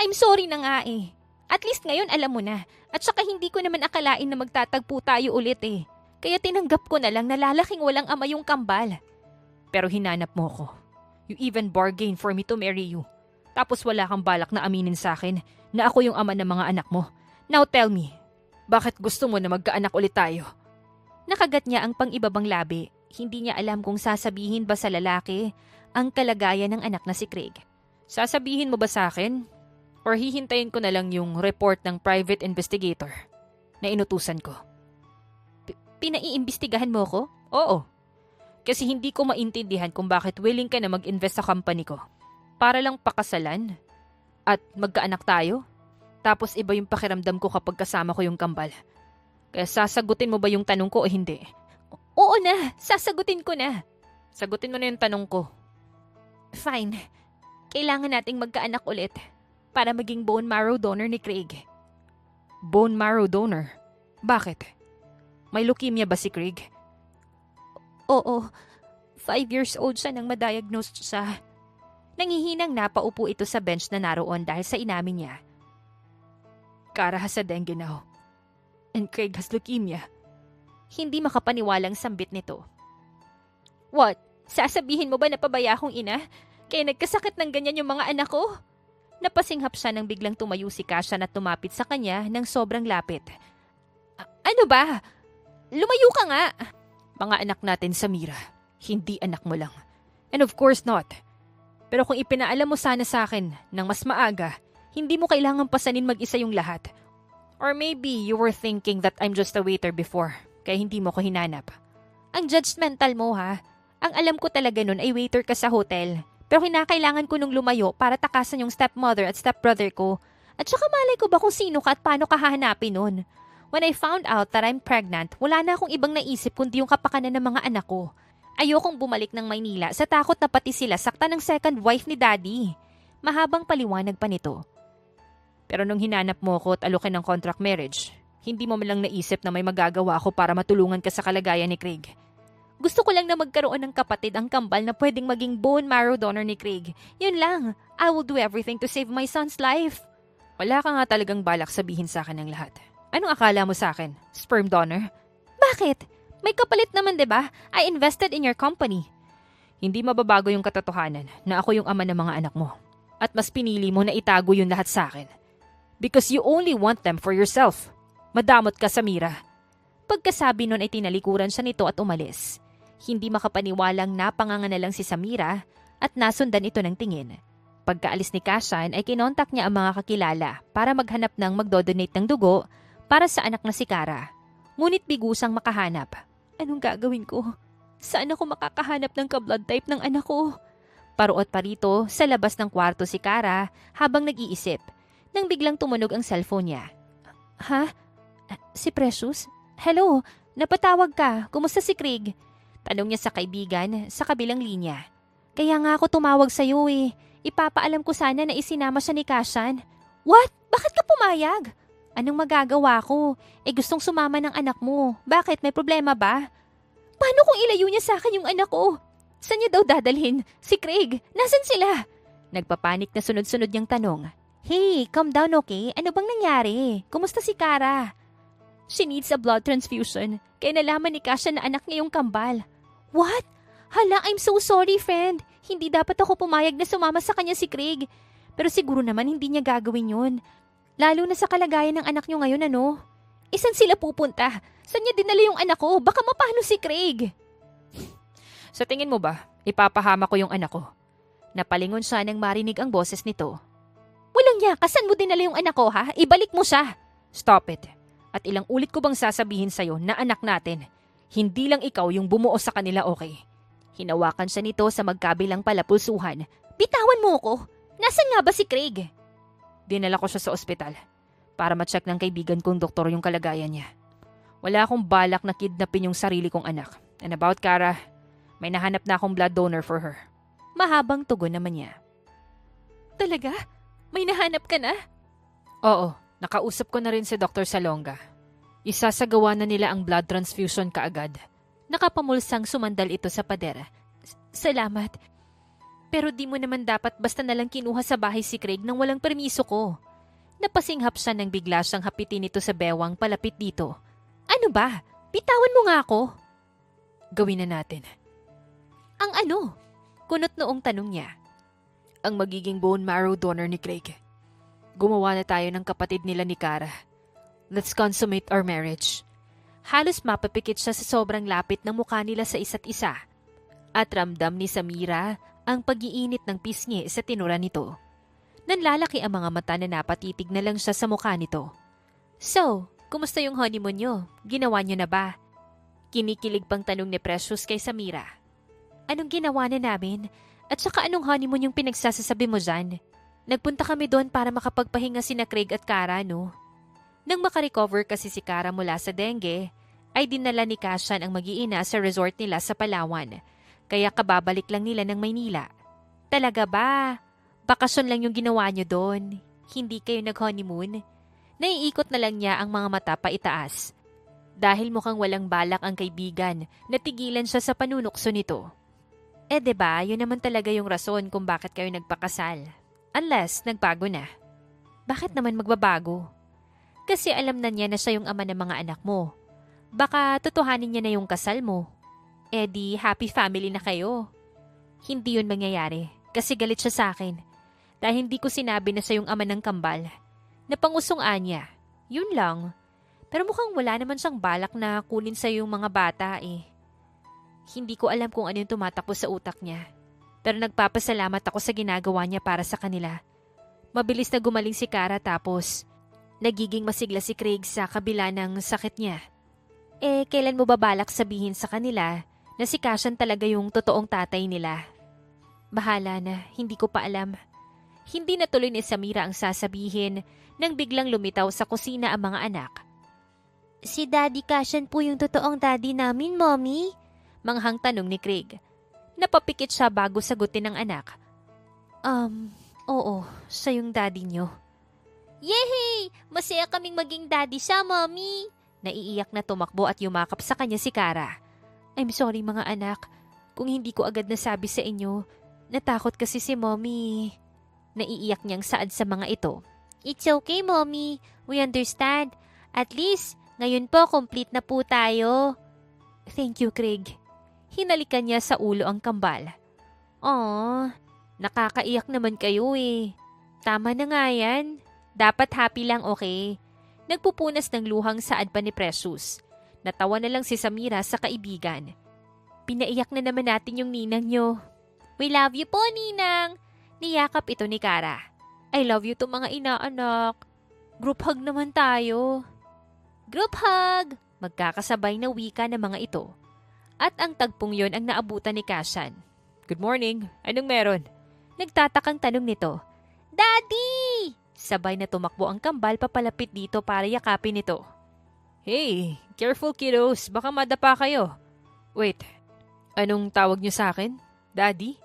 I'm sorry na nga eh. At least ngayon alam mo na. At saka hindi ko naman akalain na magtatagpo tayo ulit eh. Kaya tinanggap ko na lang na lalaking walang ama yung kambal. Pero hinanap mo ko. You even bargained for me to marry you. Tapos wala kang balak na aminin sa akin na ako yung ama ng mga anak mo. Now tell me, bakit gusto mo na magkaanak ulit tayo? Nakagat niya ang pang-ibabang labi. Hindi niya alam kung sasabihin ba sa lalaki ang kalagayan ng anak na si Craig. Sasabihin mo ba sa akin? Or hihintayin ko na lang yung report ng private investigator na inutusan ko? Pinaiimbestigahan mo ko? Oo. Kasi hindi ko maintindihan kung bakit willing ka na mag-invest sa company ko. Para lang pakasalan at magkaanak tayo. Tapos iba yung pakiramdam ko kapag kasama ko yung kambal. Kaya sasagutin mo ba yung tanong ko o hindi? Oo na, sasagutin ko na. Sagutin mo na yung tanong ko. Fine. Kailangan nating magkaanak ulit para maging bone marrow donor ni Craig. Bone marrow donor? Bakit? May leukemia ba si Craig? Oo. 5 years old siya nang ma-diagnose siya. Nangihinang napaupo ito sa bench na naroon dahil sa inamin niya. Kara has a dengue now. And Craig has leukemia. Hindi makapaniwalang sambit nito. What? Sasabihin mo ba na pabaya akong ina? Kaya nagkasakit ng ganyan yung mga anak ko? Napasinghap siya nang biglang tumayo si Kashan at tumapit sa kanya ng sobrang lapit. Ano ba? Lumayo ka nga! Mga anak natin, Samira. Hindi anak mo lang. And of course not. Pero kung ipinaalam mo sana sa akin ng mas maaga, hindi mo kailangang pasanin mag-isa yung lahat. Or maybe you were thinking that I'm just a waiter before, kaya hindi mo ko hinanap. Ang judgmental mo ha. Ang alam ko talaga nun ay waiter ka sa hotel. Pero kinakailangan ko nung lumayo para takasan yung stepmother at stepbrother ko. At saka malay ko ba kung sino ka at paano ka hahanapin nun? When I found out that I'm pregnant, wala na akong ibang naisip kundi yung kapakanan ng mga anak ko. Ayokong bumalik ng Maynila sa takot na pati sila sakta ng second wife ni Daddy. Mahabang paliwanag pa nito. Pero nung hinanap mo ko at alukin ng contract marriage, hindi mo man lang naisip na may magagawa ako para matulungan ka sa kalagayan ni Craig. Gusto ko lang na magkaroon ng kapatid ang kambal na pwedeng maging bone marrow donor ni Craig. Yun lang. I will do everything to save my son's life. Wala ka nga talagang balak sabihin sa akin ng lahat. Anong akala mo sa akin? Sperm donor? Bakit? May kapalit naman 'di ba? I invested in your company. Hindi mababago yung katotohanan na ako yung ama ng mga anak mo. At mas pinili mo na itago yung lahat sa akin. Because you only want them for yourself. Madamot ka, Samira. Pagkasabi nun ay tinalikuran siya nito at umalis. Hindi makapaniwalang napanganga na lang si Samira at nasundan ito ng tingin. Pagkaalis ni Kashan ay kinontak niya ang mga kakilala para maghanap ng magdodonate ng dugo para sa anak na si Kara. Ngunit bigusang makahanap. Anong gagawin ko? Saan ako makakahanap ng ka-blood type ng anak ko? Paruot pa rito sa labas ng kwarto si Kara habang nag-iisip nang biglang tumunog ang cellphone niya. Ha? Si Precious? Hello, napatawag ka. Kumusta si Craig? Tanong niya sa kaibigan sa kabilang linya. Kaya nga ako tumawag sa'yo eh. Ipapaalam ko sana na isinama siya ni Kashan. What? Bakit ka pumayag? Anong magagawa ko? Gustong sumama ng anak mo. Bakit? May problema ba? Paano kung ilayo niya sa akin yung anak ko? Saan niya daw dadalhin? Si Craig? Nasaan sila? Nagpapanik na sunod-sunod niyang tanong. Hey, calm down okay? Ano bang nangyari? Kumusta si Kara? She needs a blood transfusion. Kaya nalaman ni Kashan na anak niya yung kambal. What? Hala, I'm so sorry, friend. Hindi dapat ako pumayag na sumama sa kanya si Craig. Pero siguro naman hindi niya gagawin yun. Lalo na sa kalagayan ng anak niyo ngayon, ano? Saan sila pupunta? Saan niya dinala yung anak ko? Baka mapano si Craig? Sa tingin mo ba, ipapahama ko yung anak ko? Napalingon siya nang marinig ang boses nito. Walang yaka, saan mo dinala yung anak ko, ha? Ibalik mo siya. Stop it. At ilang ulit ko bang sasabihin sa'yo na anak natin, hindi lang ikaw yung bumuo sa kanila, okay? Hinawakan siya nito sa magkabilang palapulsuhan. Bitawan mo ko. Nasaan nga ba si Craig? Dinala ko siya sa ospital para ma-check ng kaibigan kong doktor yung kalagayan niya. Wala akong balak na kidnapin yung sarili kong anak. And about Kara, may nahanap na akong blood donor for her. Mahabang tugon naman niya. Talaga? May nahanap ka na? Oo, nakausap ko na rin si Dr. Salonga. Isasagawa na nila ang blood transfusion kaagad. Nakapamulsang sumandal ito sa pader. Salamat. Pero di mo naman dapat basta nalang kinuha sa bahay si Craig nang walang permiso ko. Napasinghap siya nang bigla siyang hapitin ito sa bewang palapit dito. Ano ba? Bitawan mo nga ako. Gawin na natin. Ang ano? Kunot noong tanong niya. Ang magiging bone marrow donor ni Craig. Gumawa na tayo ng kapatid nila ni Kara. Let's consummate our marriage. Halos mapapikit siya sa sobrang lapit ng mukha nila sa isa't isa. At ramdam ni Samira ang pag-iinit ng pisngi sa tinura nito. Nanlalaki ang mga mata na napatitig na lang siya sa mukha nito. So, kumusta yung honeymoon nyo? Ginawa nyo na ba? Kinikilig pang tanong ni Precious kay Samira. Anong ginawa na namin? At saka anong honeymoon yung pinagsasasabi mo dyan? Nagpunta kami doon para makapagpahinga sina Craig at Kara, no? Nang makarecover kasi si Kara mula sa dengue, ay dinala ni Kashan ang mag-iina sa resort nila sa Palawan. Kaya kababalik lang nila ng Maynila. Talaga ba? Bakasyon lang yung ginawa nyo doon? Hindi kayo nag-honeymoon? Naiikot na lang niya ang mga mata pa itaas. Dahil mukhang walang balak ang kaibigan, natigilan siya sa panunukso nito. Diba, yun naman talaga yung rason kung bakit kayo nagpakasal. Unless nagbago na. Bakit naman magbabago? Kasi alam na niya na siya yung ama ng mga anak mo. Baka totohanin niya na yung kasal mo. Di happy family na kayo. Hindi yun mangyayari kasi galit siya sa akin. Dahil hindi ko sinabi na siya yung ama ng kambal. Napangusong-an niya. Yun lang. Pero mukhang wala naman siyang balak na kunin sa yung mga bata eh. Hindi ko alam kung ano yung tumatakbo sa utak niya. Pero nagpapasalamat ako sa ginagawa niya para sa kanila. Mabilis na gumaling si Kara tapos nagiging masigla si Craig sa kabila ng sakit niya. Kailan mo ba balak sabihin sa kanila na si Kashan talaga yung totoong tatay nila? Bahala na, hindi ko pa alam. Hindi natuloy ni Samira ang sasabihin nang biglang lumitaw sa kusina ang mga anak. Si Daddy Kashan po yung totoong daddy namin, Mommy? Manghang tanong ni Craig. Napapikit siya bago sagutin ng anak. Oo, siya yung daddy nyo. Yehey! Masaya kaming maging daddy siya, Mommy! Naiiyak na tumakbo at yumakap sa kanya si Kara. I'm sorry mga anak, kung hindi ko agad nasabi sa inyo, natakot kasi si Mommy. Naiiyak niyang saad sa mga ito. It's okay, Mommy. We understand. At least, ngayon po complete na po tayo. Thank you, Craig. Hinalikan niya sa ulo ang kambal. Nakakaiyak naman kayo eh. Tama na nga yan. Dapat happy lang, okay? Nagpupunas ng luhang saad pa ni Precious. Natawa na lang si Samira sa kaibigan. Pinaiyak na naman natin yung ninang nyo. We love you po, ninang. Niyakap ito ni Kara. I love you to mga inaanak. Group hug naman tayo. Group hug! Magkakasabay na wika ng mga ito. At ang tagpong yon ang naabutan ni Kashan. Good morning. Anong meron? Nagtatakang tanong nito. Daddy! Sabay na tumakbo ang kambal papalapit dito para yakapin ito. Hey, careful kiddos. Baka madapa kayo. Wait, anong tawag niyo sa akin? Daddy?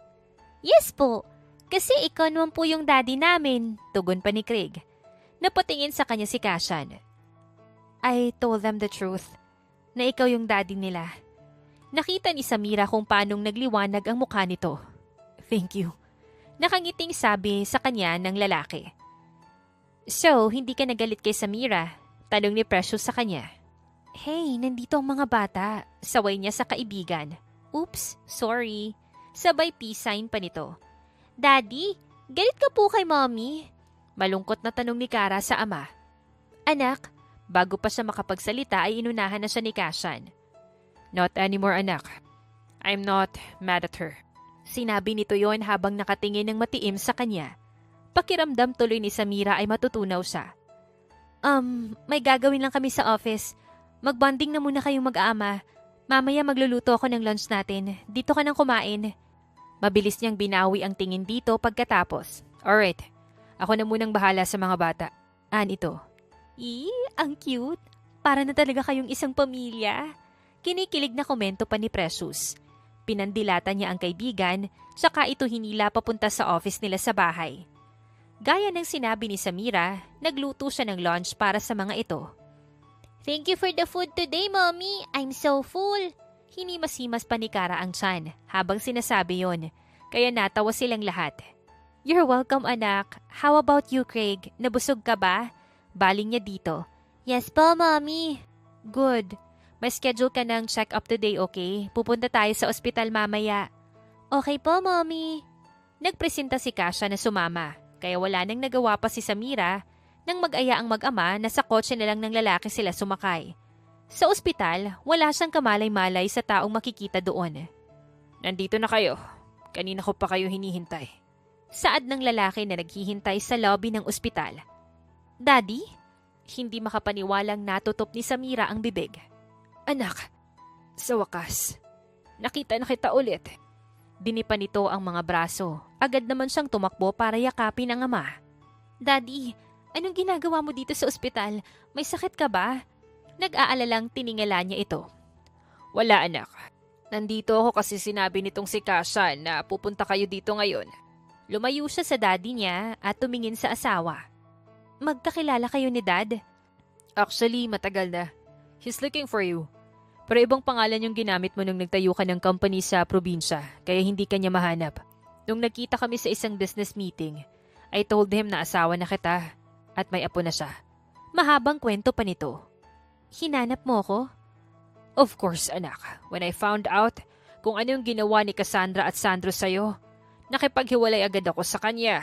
Yes po. Kasi ikaw naman po yung daddy namin. Tugon pa ni Craig. Napatingin sa kanya si Kashan. I told them the truth. Na ikaw yung daddy nila. Nakita ni Samira kung paanong nagliwanag ang mukha nito. Thank you. Nakangiting sabi sa kanya ng lalaki. So, hindi ka nagalit kay Samira? Tanong ni Precious sa kanya. Hey, nandito ang mga bata. Saway niya sa kaibigan. Oops, sorry. Sabay peace sign pa nito. Daddy, galit ka po kay Mommy? Malungkot na tanong ni Kara sa ama. Anak, bago pa siya makapagsalita ay inunahan na siya ni Kashan. Not anymore, anak. I'm not mad at her. Sinabi nito yon habang nakatingin ng matiim sa kanya. Pakiramdam tuloy ni Samira ay matutunaw siya. May gagawin lang kami sa office. Magbonding na muna kayong mag-aama. Mamaya magluluto ako ng lunch natin. Dito ka nang kumain. Mabilis niyang binawi ang tingin dito pagkatapos. Alright, ako na munang bahala sa mga bata. Ito. Ang cute. Para na talaga kayong isang pamilya. Kinikilig na komento pa ni Precious. Pinandilatan niya ang kaibigan, tsaka ito hinila papunta sa office nila sa bahay. Gaya ng sinabi ni Samira, nagluto siya ng lunch para sa mga ito. Thank you for the food today, Mommy. I'm so full. Hinimas-himas pa ni Kara ang tiyan habang sinasabi yon, kaya natawa silang lahat. You're welcome, anak. How about you, Craig? Nabusog ka ba? Baling niya dito. Yes po, Mommy. Good. May schedule ka ng check-up today, okay? Pupunta tayo sa ospital mamaya. Okay po, Mommy. Nagpresenta si Kasha na sumama. Kaya wala nang nagawa pa si Samira nang mag-aya ang mag-ama na sa kotse na lang ng lalaki sila sumakay. Sa ospital, wala siyang kamalay-malay sa taong makikita doon. Nandito na kayo. Kanina ko pa kayo hinihintay. Saad ng lalaki na naghihintay sa lobby ng ospital. Daddy? Hindi makapaniwalang natutop ni Samira ang bibig. Anak, sa wakas, nakita na kita ulit. Dinipa nito ang mga braso. Agad naman siyang tumakbo para yakapin ang ama. Daddy, anong ginagawa mo dito sa ospital? May sakit ka ba? Nag-aalalang tiningala niya ito. Wala anak. Nandito ako kasi sinabi nitong si Kashan na pupunta kayo dito ngayon. Lumayo siya sa daddy niya at tumingin sa asawa. Magkakilala kayo ni Dad? Actually, matagal na. He's looking for you. Pero ibang pangalan yung ginamit mo nung nagtayo ka ng company sa probinsya, kaya hindi ka niya mahanap. Nung nagkita kami sa isang business meeting, I told him na asawa na kita at may apo na siya. Mahabang kwento pa nito. Hinanap mo ko? Of course, anak. When I found out kung ano yung ginawa ni Cassandra at Sandro sa'yo, nakipaghiwalay agad ako sa kanya.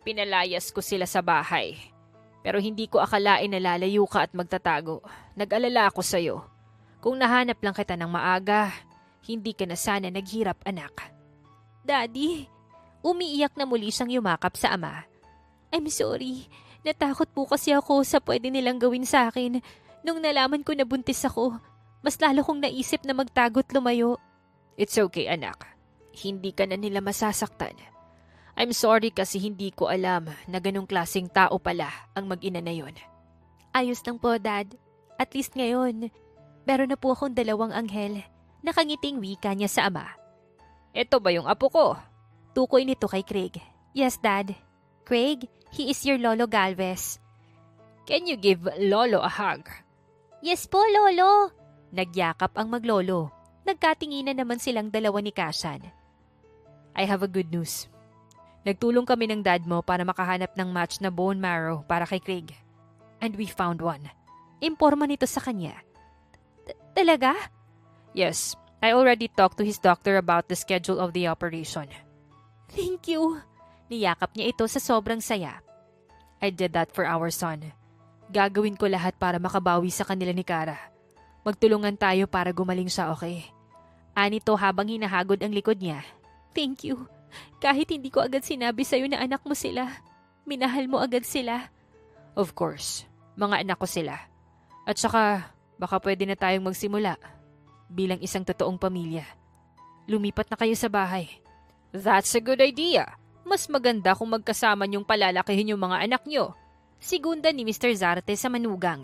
Pinalayas ko sila sa bahay. Pero hindi ko akalain na lalayo ka at magtatago. Nag-alala ako sa'yo. Kung nahanap lang kita ng maaga, hindi ka na sana naghirap, anak. Daddy, umiiyak na muli siyang yumakap sa ama. I'm sorry. Natakot po kasi ako sa pwede nilang gawin sa akin. Nung nalaman ko na buntis ako, mas lalo kong naisip na magtago't lumayo. It's okay, anak. Hindi ka na nila masasaktan. I'm sorry kasi hindi ko alam na ganong klaseng tao pala ang mag-ina na yon. Ayos lang po, Dad. At least ngayon, meron na po akong 2 anghel. Nakangiting wika niya sa ama. Ito ba yung apo ko? Tukoy nito kay Craig. Yes, Dad. Craig, he is your Lolo Galvez. Can you give Lolo a hug? Yes po, Lolo. Nagyakap ang maglolo. Nagkatinginan naman silang dalawa ni Kashan. I have a good news. Nagtulong kami ng dad mo para makahanap ng match na bone marrow para kay Craig. And we found one. Imporma nito sa kanya. Talaga? Yes, I already talked to his doctor about the schedule of the operation. Thank you. Niyakap niya ito sa sobrang saya. I did that for our son. Gagawin ko lahat para makabawi sa kanila ni Kara. Magtulungan tayo para gumaling siya, okay? Anito habang hinahagod ang likod niya. Thank you. Kahit hindi ko agad sinabi sa'yo na anak mo sila, minahal mo agad sila. Of course, mga anak ko sila. At saka, baka pwede na tayong magsimula bilang isang totoong pamilya. Lumipat na kayo sa bahay. That's a good idea. Mas maganda kung magkasama niyong palalakihin yung mga anak niyo. Sigunda ni Mr. Zarte sa manugang.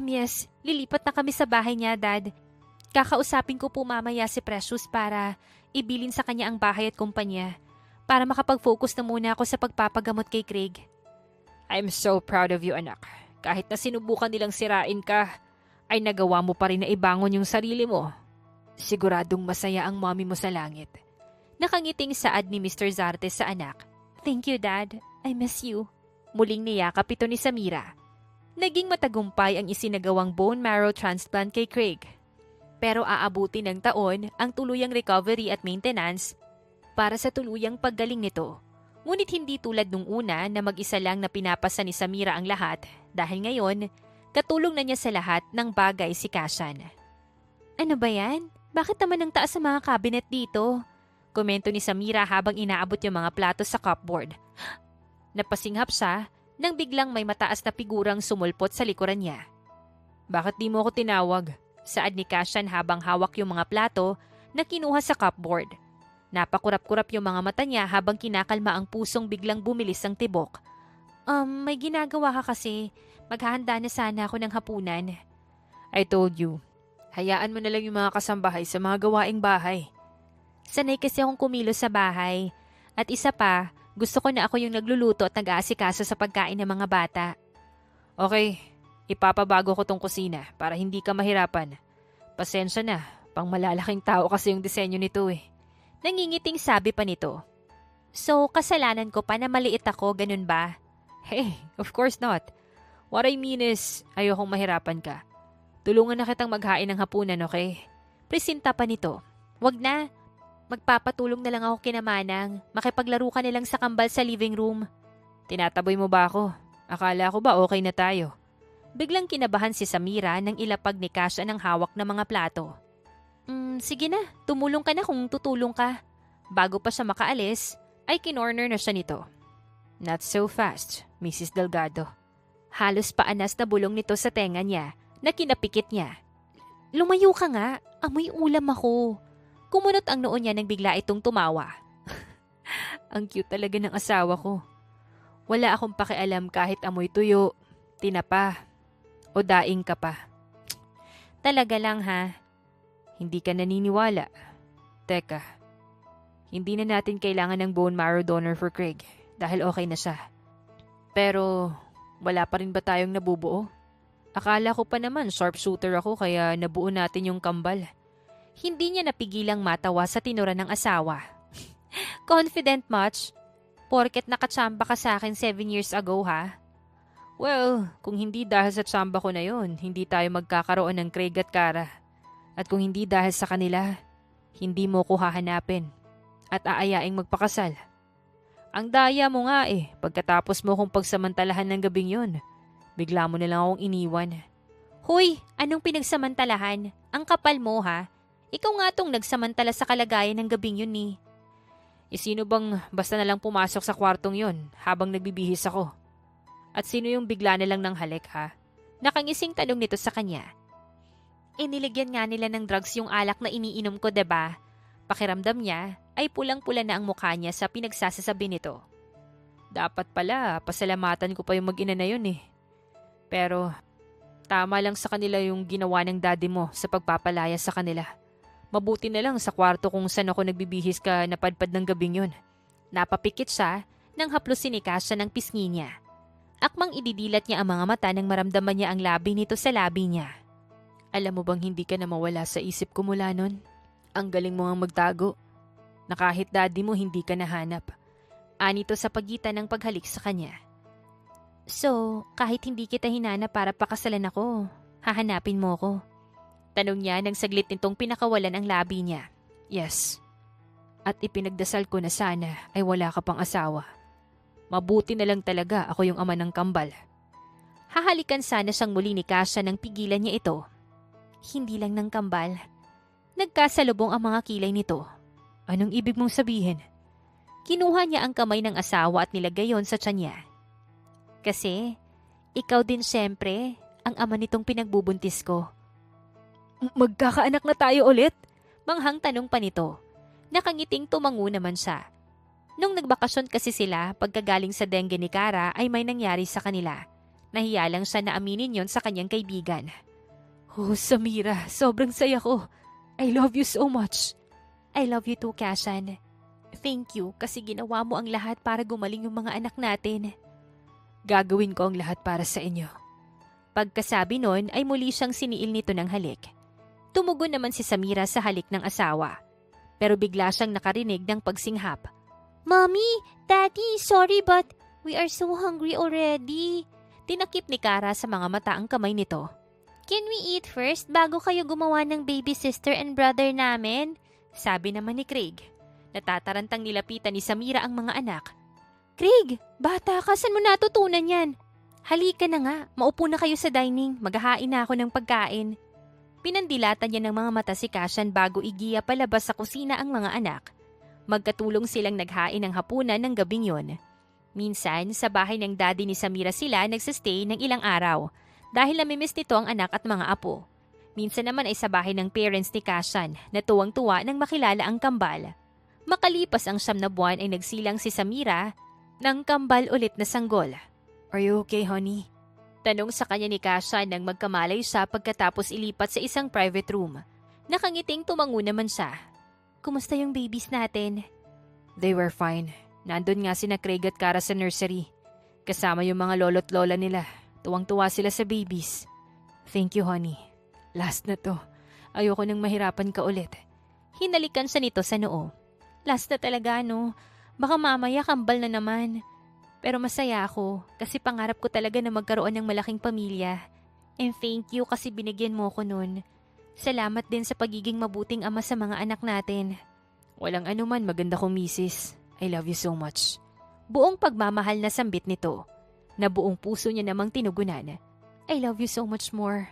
Yes, lilipat na kami sa bahay niya, Dad. Kakausapin ko po mamaya si Precious para ibilin sa kanya ang bahay at kumpanya para makapag-focus na muna ako sa pagpapagamot kay Craig. I'm so proud of you, anak. Kahit na sinubukan nilang sirain ka, ay nagawa mo pa rin na ibangon yung sarili mo. Siguradong masaya ang mommy mo sa langit. Nakangiting saad ni Mr. Zarte sa anak. Thank you, Dad. I miss you. Muling niyakap ito ni Samira. Naging matagumpay ang isinagawang bone marrow transplant kay Craig. Pero aabuti ng taon ang tuluyang recovery at maintenance para sa tuluyang paggaling nito. Ngunit hindi tulad nung una na mag-isa lang na pinapasa ni Samira ang lahat dahil ngayon, katulong na niya sa lahat ng bagay si Kashan. Ano ba yan? Bakit naman ang taas sa mga cabinet dito? Komento ni Samira habang inaabot yung mga plato sa cupboard. Napasinghap siya nang biglang may mataas na figurang sumulpot sa likuran niya. Bakit di mo ako tinawag? Saad ni Kashan habang hawak yung mga plato na kinuha sa cupboard. Napakurap-kurap yung mga mata niya habang kinakalma ang pusong biglang bumilis ang tibok. May ginagawa ka kasi. Maghahanda na sana ako ng hapunan. I told you, hayaan mo na lang yung mga kasambahay sa mga gawaing bahay. Sanay kasi akong kumilos sa bahay. At isa pa, gusto ko na ako yung nagluluto at nag-aasikaso sa pagkain ng mga bata. Okay, ipapabago ko tong kusina para hindi ka mahirapan. Pasensya na, pang malalaking tao kasi yung disenyo nito eh. Nangingiting sabi pa nito. So, kasalanan ko pa na maliit ako, ganun ba? Hey, of course not. What I mean is, ayokong mahirapan ka. Tulungan na kitang maghain ng hapunan, okay? Presinta pa nito. Wag na. Magpapatulong na lang ako kina Manang. Makipaglaro ka nilang sa kambal sa living room. Tinataboy mo ba ako? Akala ko ba okay na tayo? Biglang kinabahan si Samira nang ilapag ni Kasia ng hawak na mga plato. Sige na, tumulong ka na kung tutulong ka. Bago pa siya makaalis, ay kinorner na siya nito. Not so fast, Mrs. Delgado. Halos paanas na bulong nito sa tenga niya na kinapikit niya. Lumayo ka nga, amoy ulam ako. Kumunot ang noo niya nang bigla itong tumawa. Ang cute talaga ng asawa ko. Wala akong pakialam kahit amoy tuyo, tinapa, o daing ka pa. Talaga lang ha. Hindi ka naniniwala. Teka, hindi na natin kailangan ng bone marrow donor for Craig dahil okay na siya. Pero wala pa rin ba tayong nabubuo? Akala ko pa naman sharpshooter ako kaya nabuo natin yung kambal. Hindi niya napigilang matawa sa tinura ng asawa. Confident much? Porket nakatsamba ka sa akin 7 years ago ha? Well, kung hindi dahil sa tsamba ko na yon, hindi tayo magkakaroon ng Craig at Cara. At kung hindi dahil sa kanila, hindi mo ko hahanapin at aayaing magpakasal. Ang daya mo nga pagkatapos mo kong pagsamantalahan ng gabing yon, bigla mo na lang akong iniwan. Hoy, anong pinagsamantalahan? Ang kapal mo ha? Ikaw nga tong nagsamantala sa kalagayan ng gabing yun ni. Sino bang basta na lang pumasok sa kwartong yon habang nagbibihis ako? At sino yung bigla na lang ng halik ha? Nakangising tanong nito sa kanya. Niligyan nga nila ng drugs yung alak na iniinom ko, diba? Pakiramdam niya ay pulang-pula na ang mukha niya sa pinagsasasabi nito. Dapat pala, pasalamatan ko pa yung mag-ina na yun Pero, tama lang sa kanila yung ginawa ng daddy mo sa pagpapalaya sa kanila. Mabuti na lang sa kwarto kung saan ako nagbibihis ka napadpad ng gabing yun. Napapikit siya nang haplusin ni Kasia ng pisngi niya. Akmang ididilat niya ang mga mata nang maramdaman niya ang labi nito sa labi niya. Alam mo bang hindi ka na mawala sa isip ko mula nun? Ang galing mo nga magtago. Na kahit daddy mo hindi ka nahanap. Anito sa pagitan ng paghalik sa kanya. So, kahit hindi kita hinanap para pakasalan ako, hahanapin mo ko? Tanong niya nang saglit nitong pinakawalan ang labi niya. Yes. At ipinagdasal ko na sana ay wala ka pang asawa. Mabuti na lang talaga ako yung ama ng kambal. Hahalikan sana siyang muli ni Kasia nang pigilan niya ito. Hindi lang ng kambal. Nagkasalubong ang mga kilay nito. Anong ibig mong sabihin? Kinuha niya ang kamay ng asawa at nilagay yon sa tiyan niya. Kasi, ikaw din siyempre ang ama nitong pinagbubuntis ko. Magkakaanak na tayo ulit? Manghang tanong pa nito. Nakangiting tumango naman siya. Nung nagbakasyon kasi sila pagkagaling sa dengue ni Cara ay may nangyari sa kanila. Nahiya lang siya na aminin yon sa kanyang kaibigan. Oh, Samira, sobrang saya ko. I love you so much. I love you too, Kashan. Thank you kasi ginawa mo ang lahat para gumaling yung mga anak natin. Gagawin ko ang lahat para sa inyo. Pagkasabi nun ay muli siyang siniil nito ng halik. Tumugon naman si Samira sa halik ng asawa. Pero bigla siyang nakarinig ng pagsinghap. Mommy, Daddy, sorry but we are so hungry already. Tinakip ni Cara sa mga mata ang kamay nito. Can we eat first bago kayo gumawa ng baby sister and brother namin? Sabi naman ni Craig. Natatarantang nilapitan ni Samira ang mga anak. Craig, bata ka, saan mo natutunan yan? Halika na nga, maupo na kayo sa dining, maghahain na ako ng pagkain. Pinandilatan niya ng mga mata si Kashan bago igiya palabas sa kusina ang mga anak. Magkatulong silang naghain ng hapunan ng gabing yon. Minsan, sa bahay ng daddy ni Samira sila nagsastay ng ilang araw dahil namimiss nito ang anak at mga apo. Minsan naman ay sa bahay ng parents ni Kashan na tuwang-tuwa nang makilala ang kambal. Makalipas ang 9 na buwan ay nagsilang si Samira ng kambal ulit na sanggol. Are you okay, honey? Tanong sa kanya ni Kashan nang magkamalay siya pagkatapos ilipat sa isang private room. Nakangiting tumango naman siya. Kumusta yung babies natin? They were fine. Nandun nga sina Craig at Cara sa nursery. Kasama yung mga lolo't lola nila. Tuwang-tuwa sila sa babies. Thank you, honey. Last na to. Ayoko nang mahirapan ka ulit. Hinalikan siya nito sa noo. Last na talaga, no? Baka mamaya kambal na naman. Pero masaya ako kasi pangarap ko talaga na magkaroon ng malaking pamilya. And thank you kasi binigyan mo ko nun. Salamat din sa pagiging mabuting ama sa mga anak natin. Walang anuman, maganda kong misis. I love you so much. Buong pagmamahal na sambit nito, na buong puso niya namang tinugunan. I love you so much more.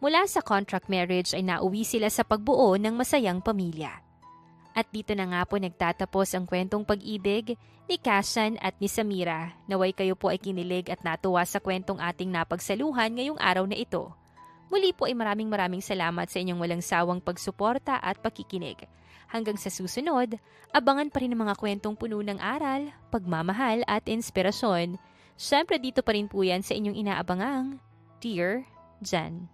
Mula sa contract marriage ay nauwi sila sa pagbuo ng masayang pamilya. At dito na nga po nagtatapos ang kwentong pag-ibig ni Kashan at ni Samira. Naway kayo po ay kinilig at natuwa sa kwentong ating napagsaluhan ngayong araw na ito. Muli po ay maraming salamat sa inyong walang sawang pagsuporta at pakikinig. Hanggang sa susunod, abangan pa rin ang mga kwentong puno ng aral, pagmamahal at inspirasyon. Siyempre dito pa rin po yan sa inyong inaabangang Dear Jen.